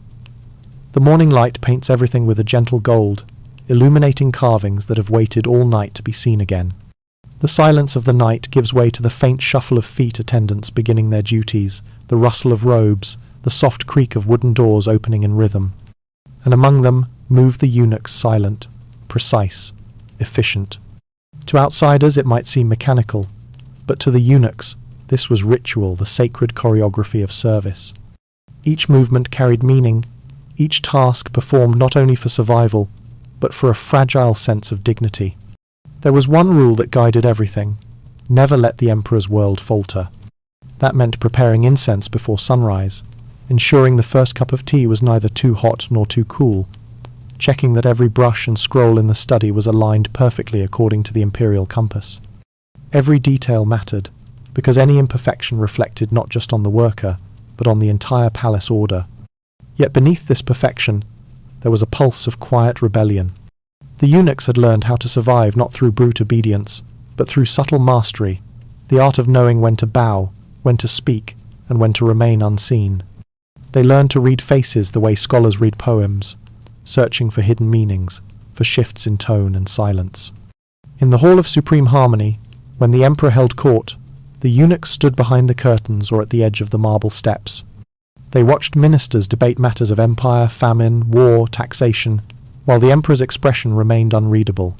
The morning light paints everything with a gentle gold, illuminating carvings that have waited all night to be seen again. The silence of the night gives way to the faint shuffle of feet, attendants beginning their duties, the rustle of robes, the soft creak of wooden doors opening in rhythm. And among them move the eunuchs, silent, precise, efficient. To outsiders it might seem mechanical, but to the eunuchs this was ritual, the sacred choreography of service. Each movement carried meaning, each task performed not only for survival, but for a fragile sense of dignity. There was one rule that guided everything: never let the emperor's world falter. That meant preparing incense before sunrise, ensuring the first cup of tea was neither too hot nor too cool, checking that every brush and scroll in the study was aligned perfectly according to the imperial compass. Every detail mattered, because any imperfection reflected not just on the worker, but on the entire palace order. Yet beneath this perfection, there was a pulse of quiet rebellion. The eunuchs had learned how to survive not through brute obedience, but through subtle mastery, the art of knowing when to bow, when to speak, and when to remain unseen. They learned to read faces the way scholars read poems, searching for hidden meanings, for shifts in tone and silence. In the Hall of Supreme Harmony, when the emperor held court, the eunuchs stood behind the curtains or at the edge of the marble steps. They watched ministers debate matters of empire, famine, war, taxation, while the emperor's expression remained unreadable.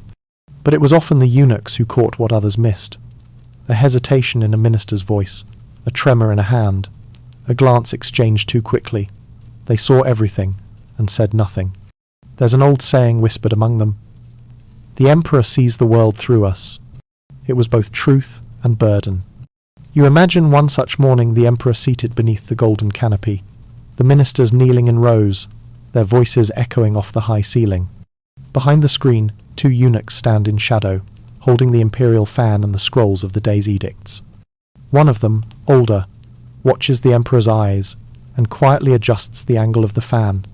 But it was often the eunuchs who caught what others missed: a hesitation in a minister's voice, a tremor in a hand, a glance exchanged too quickly. They saw everything and said nothing. There's an old saying whispered among them: "The emperor sees the world through us." It was both truth and burden. You imagine one such morning, the emperor seated beneath the golden canopy, the ministers kneeling in rows, their voices echoing off the high ceiling. Behind the screen, two eunuchs stand in shadow, holding the imperial fan and the scrolls of the day's edicts. One of them, older, watches the emperor's eyes and quietly adjusts the angle of the fan,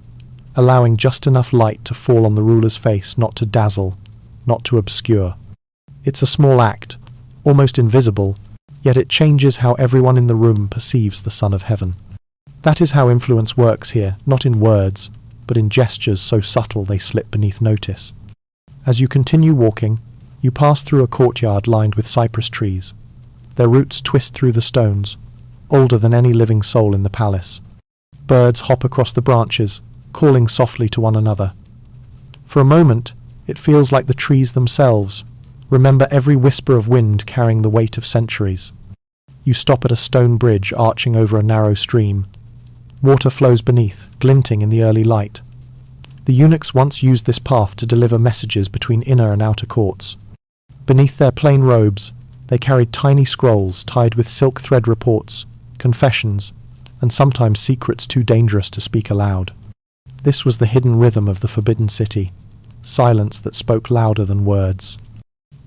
allowing just enough light to fall on the ruler's face, not to dazzle, not to obscure. It's a small act, almost invisible, yet it changes how everyone in the room perceives the Son of Heaven. That is how influence works here, not in words, but in gestures so subtle they slip beneath notice. As you continue walking, you pass through a courtyard lined with cypress trees. Their roots twist through the stones, older than any living soul in the palace. Birds hop across the branches, calling softly to one another. For a moment, it feels like the trees themselves remember every whisper of wind carrying the weight of centuries. You stop at a stone bridge arching over a narrow stream. Water flows beneath, glinting in the early light. The eunuchs once used this path to deliver messages between inner and outer courts. Beneath their plain robes, they carried tiny scrolls tied with silk thread reports, confessions, and sometimes secrets too dangerous to speak aloud. This was the hidden rhythm of the Forbidden City, silence that spoke louder than words.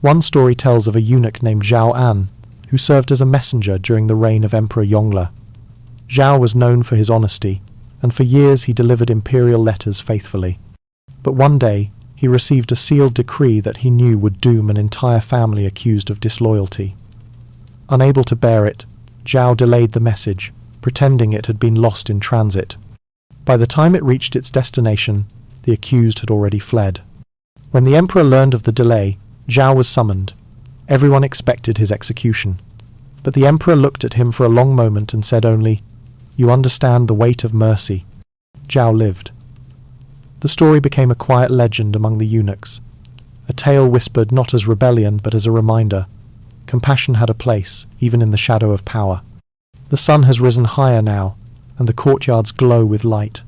One story tells of a eunuch named Zhao An, who served as a messenger during the reign of Emperor Yongle. Zhao was known for his honesty, and for years he delivered imperial letters faithfully. But one day, he received a sealed decree that he knew would doom an entire family accused of disloyalty. Unable to bear it, Zhao delayed the message, pretending it had been lost in transit. By the time it reached its destination, the accused had already fled. When the emperor learned of the delay, Zhao was summoned. Everyone expected his execution. But the emperor looked at him for a long moment and said only, "You understand the weight of mercy." Zhao lived. The story became a quiet legend among the eunuchs, a tale whispered not as rebellion but as a reminder. Compassion had a place, even in the shadow of power. The sun has risen higher now, and the courtyards glow with light.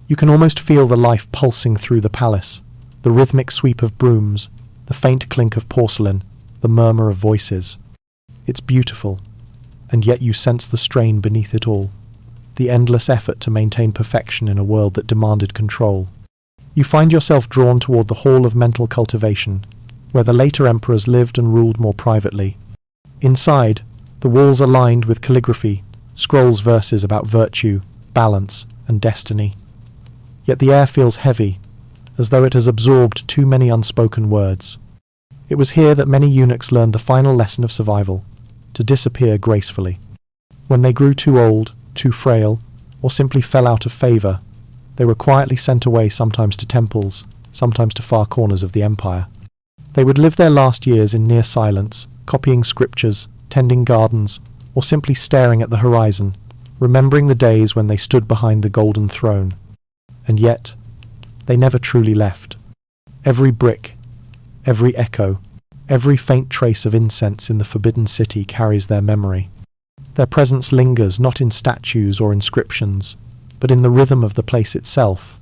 You can almost feel the life pulsing through the palace, the rhythmic sweep of brooms, the faint clink of porcelain, the murmur of voices. It's beautiful, and yet you sense the strain beneath it all, the endless effort to maintain perfection in a world that demanded control. You find yourself drawn toward the hall of mental cultivation, where the later emperors lived and ruled more privately. Inside, the walls are lined with calligraphy, scrolls verses about virtue, balance, and destiny. Yet the air feels heavy, as though it has absorbed too many unspoken words. It was here that many eunuchs learned the final lesson of survival, to disappear gracefully. When they grew too old, too frail, or simply fell out of favor, they were quietly sent away, sometimes to temples, sometimes to far corners of the empire. They would live their last years in near silence, copying scriptures, tending gardens, or simply staring at the horizon, remembering the days when they stood behind the golden throne. And yet, they never truly left. Every brick, every echo, every faint trace of incense in the Forbidden City carries their memory. Their presence lingers not in statues or inscriptions, but in the rhythm of the place itself,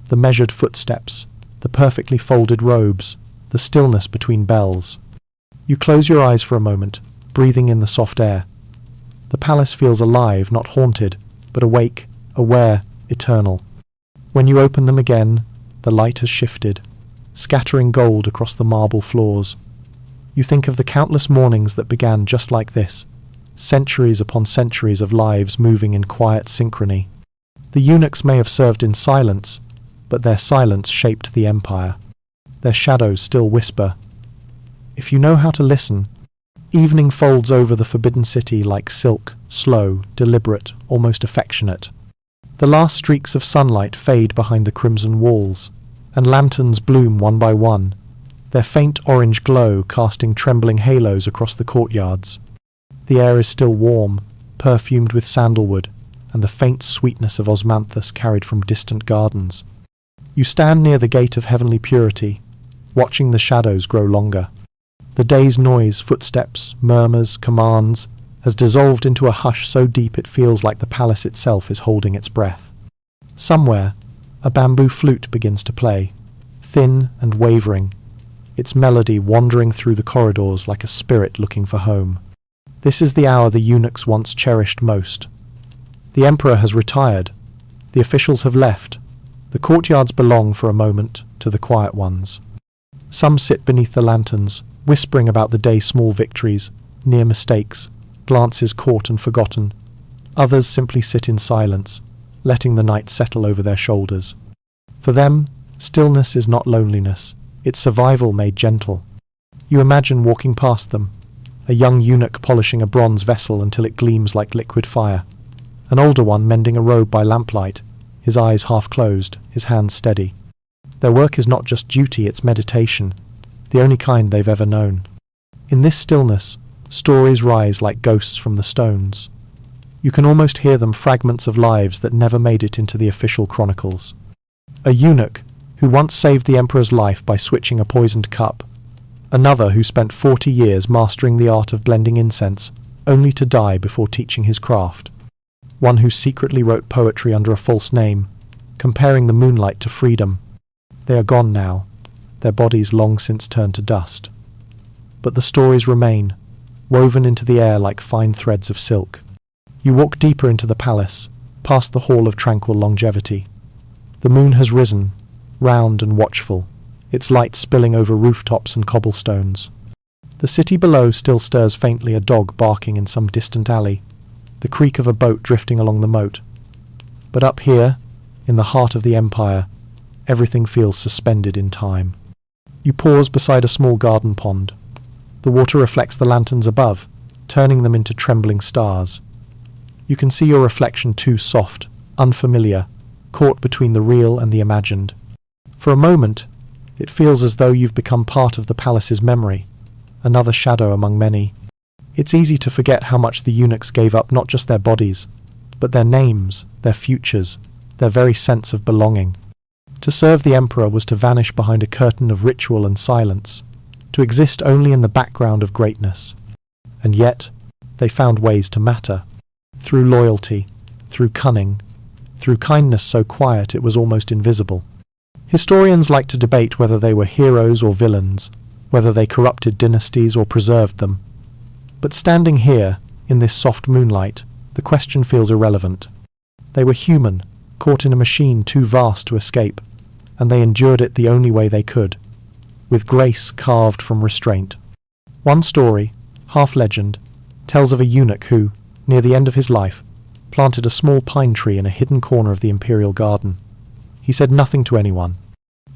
the measured footsteps, the perfectly folded robes, the stillness between bells. You close your eyes for a moment, breathing in the soft air. The palace feels alive, not haunted, but awake, aware, eternal. When you open them again, the light has shifted, scattering gold across the marble floors. You think of the countless mornings that began just like this, centuries upon centuries of lives moving in quiet synchrony. The eunuchs may have served in silence, but their silence shaped the empire. Their shadows still whisper. If you know how to listen, evening folds over the Forbidden City like silk, slow, deliberate, almost affectionate. The last streaks of sunlight fade behind the crimson walls, and lanterns bloom one by one, their faint orange glow casting trembling halos across the courtyards. The air is still warm, perfumed with sandalwood, and the faint sweetness of osmanthus carried from distant gardens. You stand near the gate of heavenly purity, watching the shadows grow longer. The day's noise, footsteps, murmurs, commands, has dissolved into a hush so deep it feels like the palace itself is holding its breath. Somewhere, a bamboo flute begins to play, thin and wavering, its melody wandering through the corridors like a spirit looking for home. This is the hour the eunuchs once cherished most. The emperor has retired, the officials have left, the courtyards belong for a moment to the quiet ones. Some sit beneath the lanterns, whispering about the day's small victories, near mistakes, glances caught and forgotten. Others simply sit in silence, letting the night settle over their shoulders. For them, stillness is not loneliness, it's survival made gentle. You imagine walking past them, a young eunuch polishing a bronze vessel until it gleams like liquid fire, an older one mending a robe by lamplight, his eyes half closed, his hands steady. Their work is not just duty, it's meditation, the only kind they've ever known. In this stillness, stories rise like ghosts from the stones. You can almost hear them, fragments of lives that never made it into the official chronicles. A eunuch who once saved the emperor's life by switching a poisoned cup. Another who spent 40 years mastering the art of blending incense, only to die before teaching his craft. One who secretly wrote poetry under a false name, comparing the moonlight to freedom. They are gone now, their bodies long since turned to dust. But the stories remain, woven into the air like fine threads of silk. You walk deeper into the palace, past the hall of tranquil longevity. The moon has risen, round and watchful, its light spilling over rooftops and cobblestones. The city below still stirs faintly, a dog barking in some distant alley, the creak of a boat drifting along the moat. But up here, in the heart of the empire, everything feels suspended in time. You pause beside a small garden pond. The water reflects the lanterns above, turning them into trembling stars. You can see your reflection too soft, unfamiliar, caught between the real and the imagined. For a moment, it feels as though you've become part of the palace's memory, another shadow among many. It's easy to forget how much the eunuchs gave up not just their bodies, but their names, their futures, their very sense of belonging. To serve the emperor was to vanish behind a curtain of ritual and silence, to exist only in the background of greatness. And yet, they found ways to matter. Through loyalty, through cunning, through kindness so quiet it was almost invisible. Historians like to debate whether they were heroes or villains, whether they corrupted dynasties or preserved them. But standing here, in this soft moonlight, the question feels irrelevant. They were human, caught in a machine too vast to escape, and they endured it the only way they could, with grace carved from restraint. One story, half legend, tells of a eunuch who, near the end of his life, planted a small pine tree in a hidden corner of the imperial garden. He said nothing to anyone.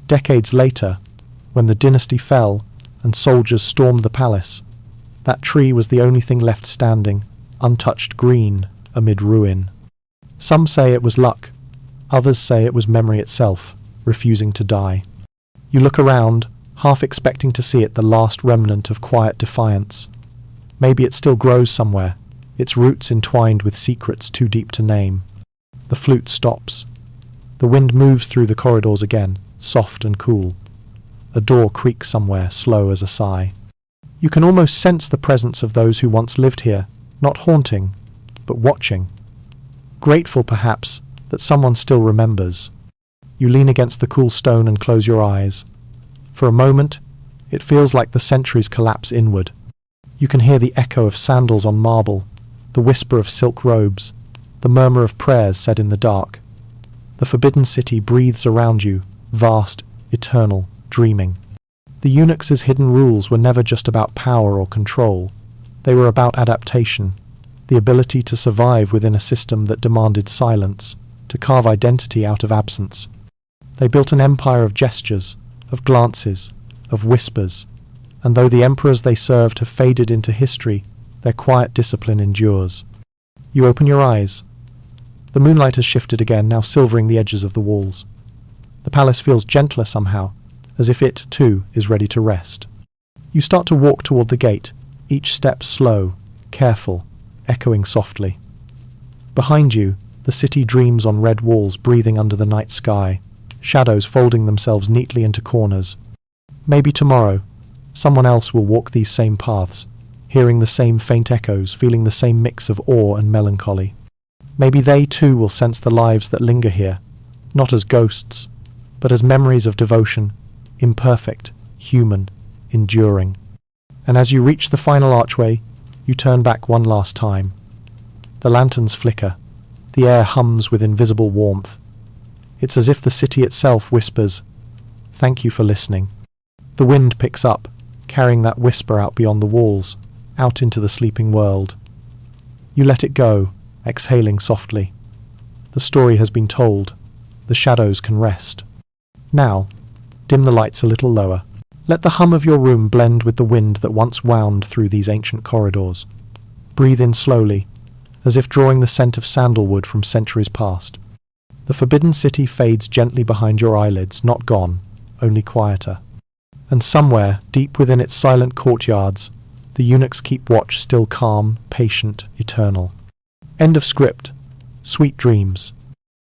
Decades later, when the dynasty fell and soldiers stormed the palace, that tree was the only thing left standing, untouched green amid ruin. Some say it was luck, others say it was memory itself, refusing to die. You look around, half expecting to see it, the last remnant of quiet defiance. Maybe it still grows somewhere, its roots entwined with secrets too deep to name. The flute stops. The wind moves through the corridors again, soft and cool. A door creaks somewhere, slow as a sigh. You can almost sense the presence of those who once lived here, not haunting, but watching. Grateful, perhaps, that someone still remembers. You lean against the cool stone and close your eyes. For a moment, it feels like the centuries collapse inward. You can hear the echo of sandals on marble, the whisper of silk robes, the murmur of prayers said in the dark. The forbidden city breathes around you, vast, eternal, dreaming. The eunuchs' hidden rules were never just about power or control. They were about adaptation, the ability to survive within a system that demanded silence, to carve identity out of absence. They built an empire of gestures, of glances, of whispers, and though the emperors they served have faded into history, their quiet discipline endures. You open your eyes. The moonlight has shifted again, now silvering the edges of the walls. The palace feels gentler somehow, as if it, too, is ready to rest. You start to walk toward the gate, each step slow, careful, echoing softly. Behind you, the city dreams on red walls breathing under the night sky, shadows folding themselves neatly into corners. Maybe tomorrow, someone else will walk these same paths, hearing the same faint echoes, feeling the same mix of awe and melancholy. Maybe they too will sense the lives that linger here, not as ghosts, but as memories of devotion, imperfect, human, enduring. And as you reach the final archway, you turn back one last time. The lanterns flicker. The air hums with invisible warmth. It's as if the city itself whispers, "Thank you for listening." The wind picks up, carrying that whisper out beyond the walls, out into the sleeping world. You let it go, exhaling softly. The story has been told. The shadows can rest. Now, dim the lights a little lower. Let the hum of your room blend with the wind that once wound through these ancient corridors. Breathe in slowly, as if drawing the scent of sandalwood from centuries past. The forbidden city fades gently behind your eyelids, not gone, only quieter. And somewhere, deep within its silent courtyards, the eunuchs keep watch, still calm, patient, eternal. End of script. Sweet dreams.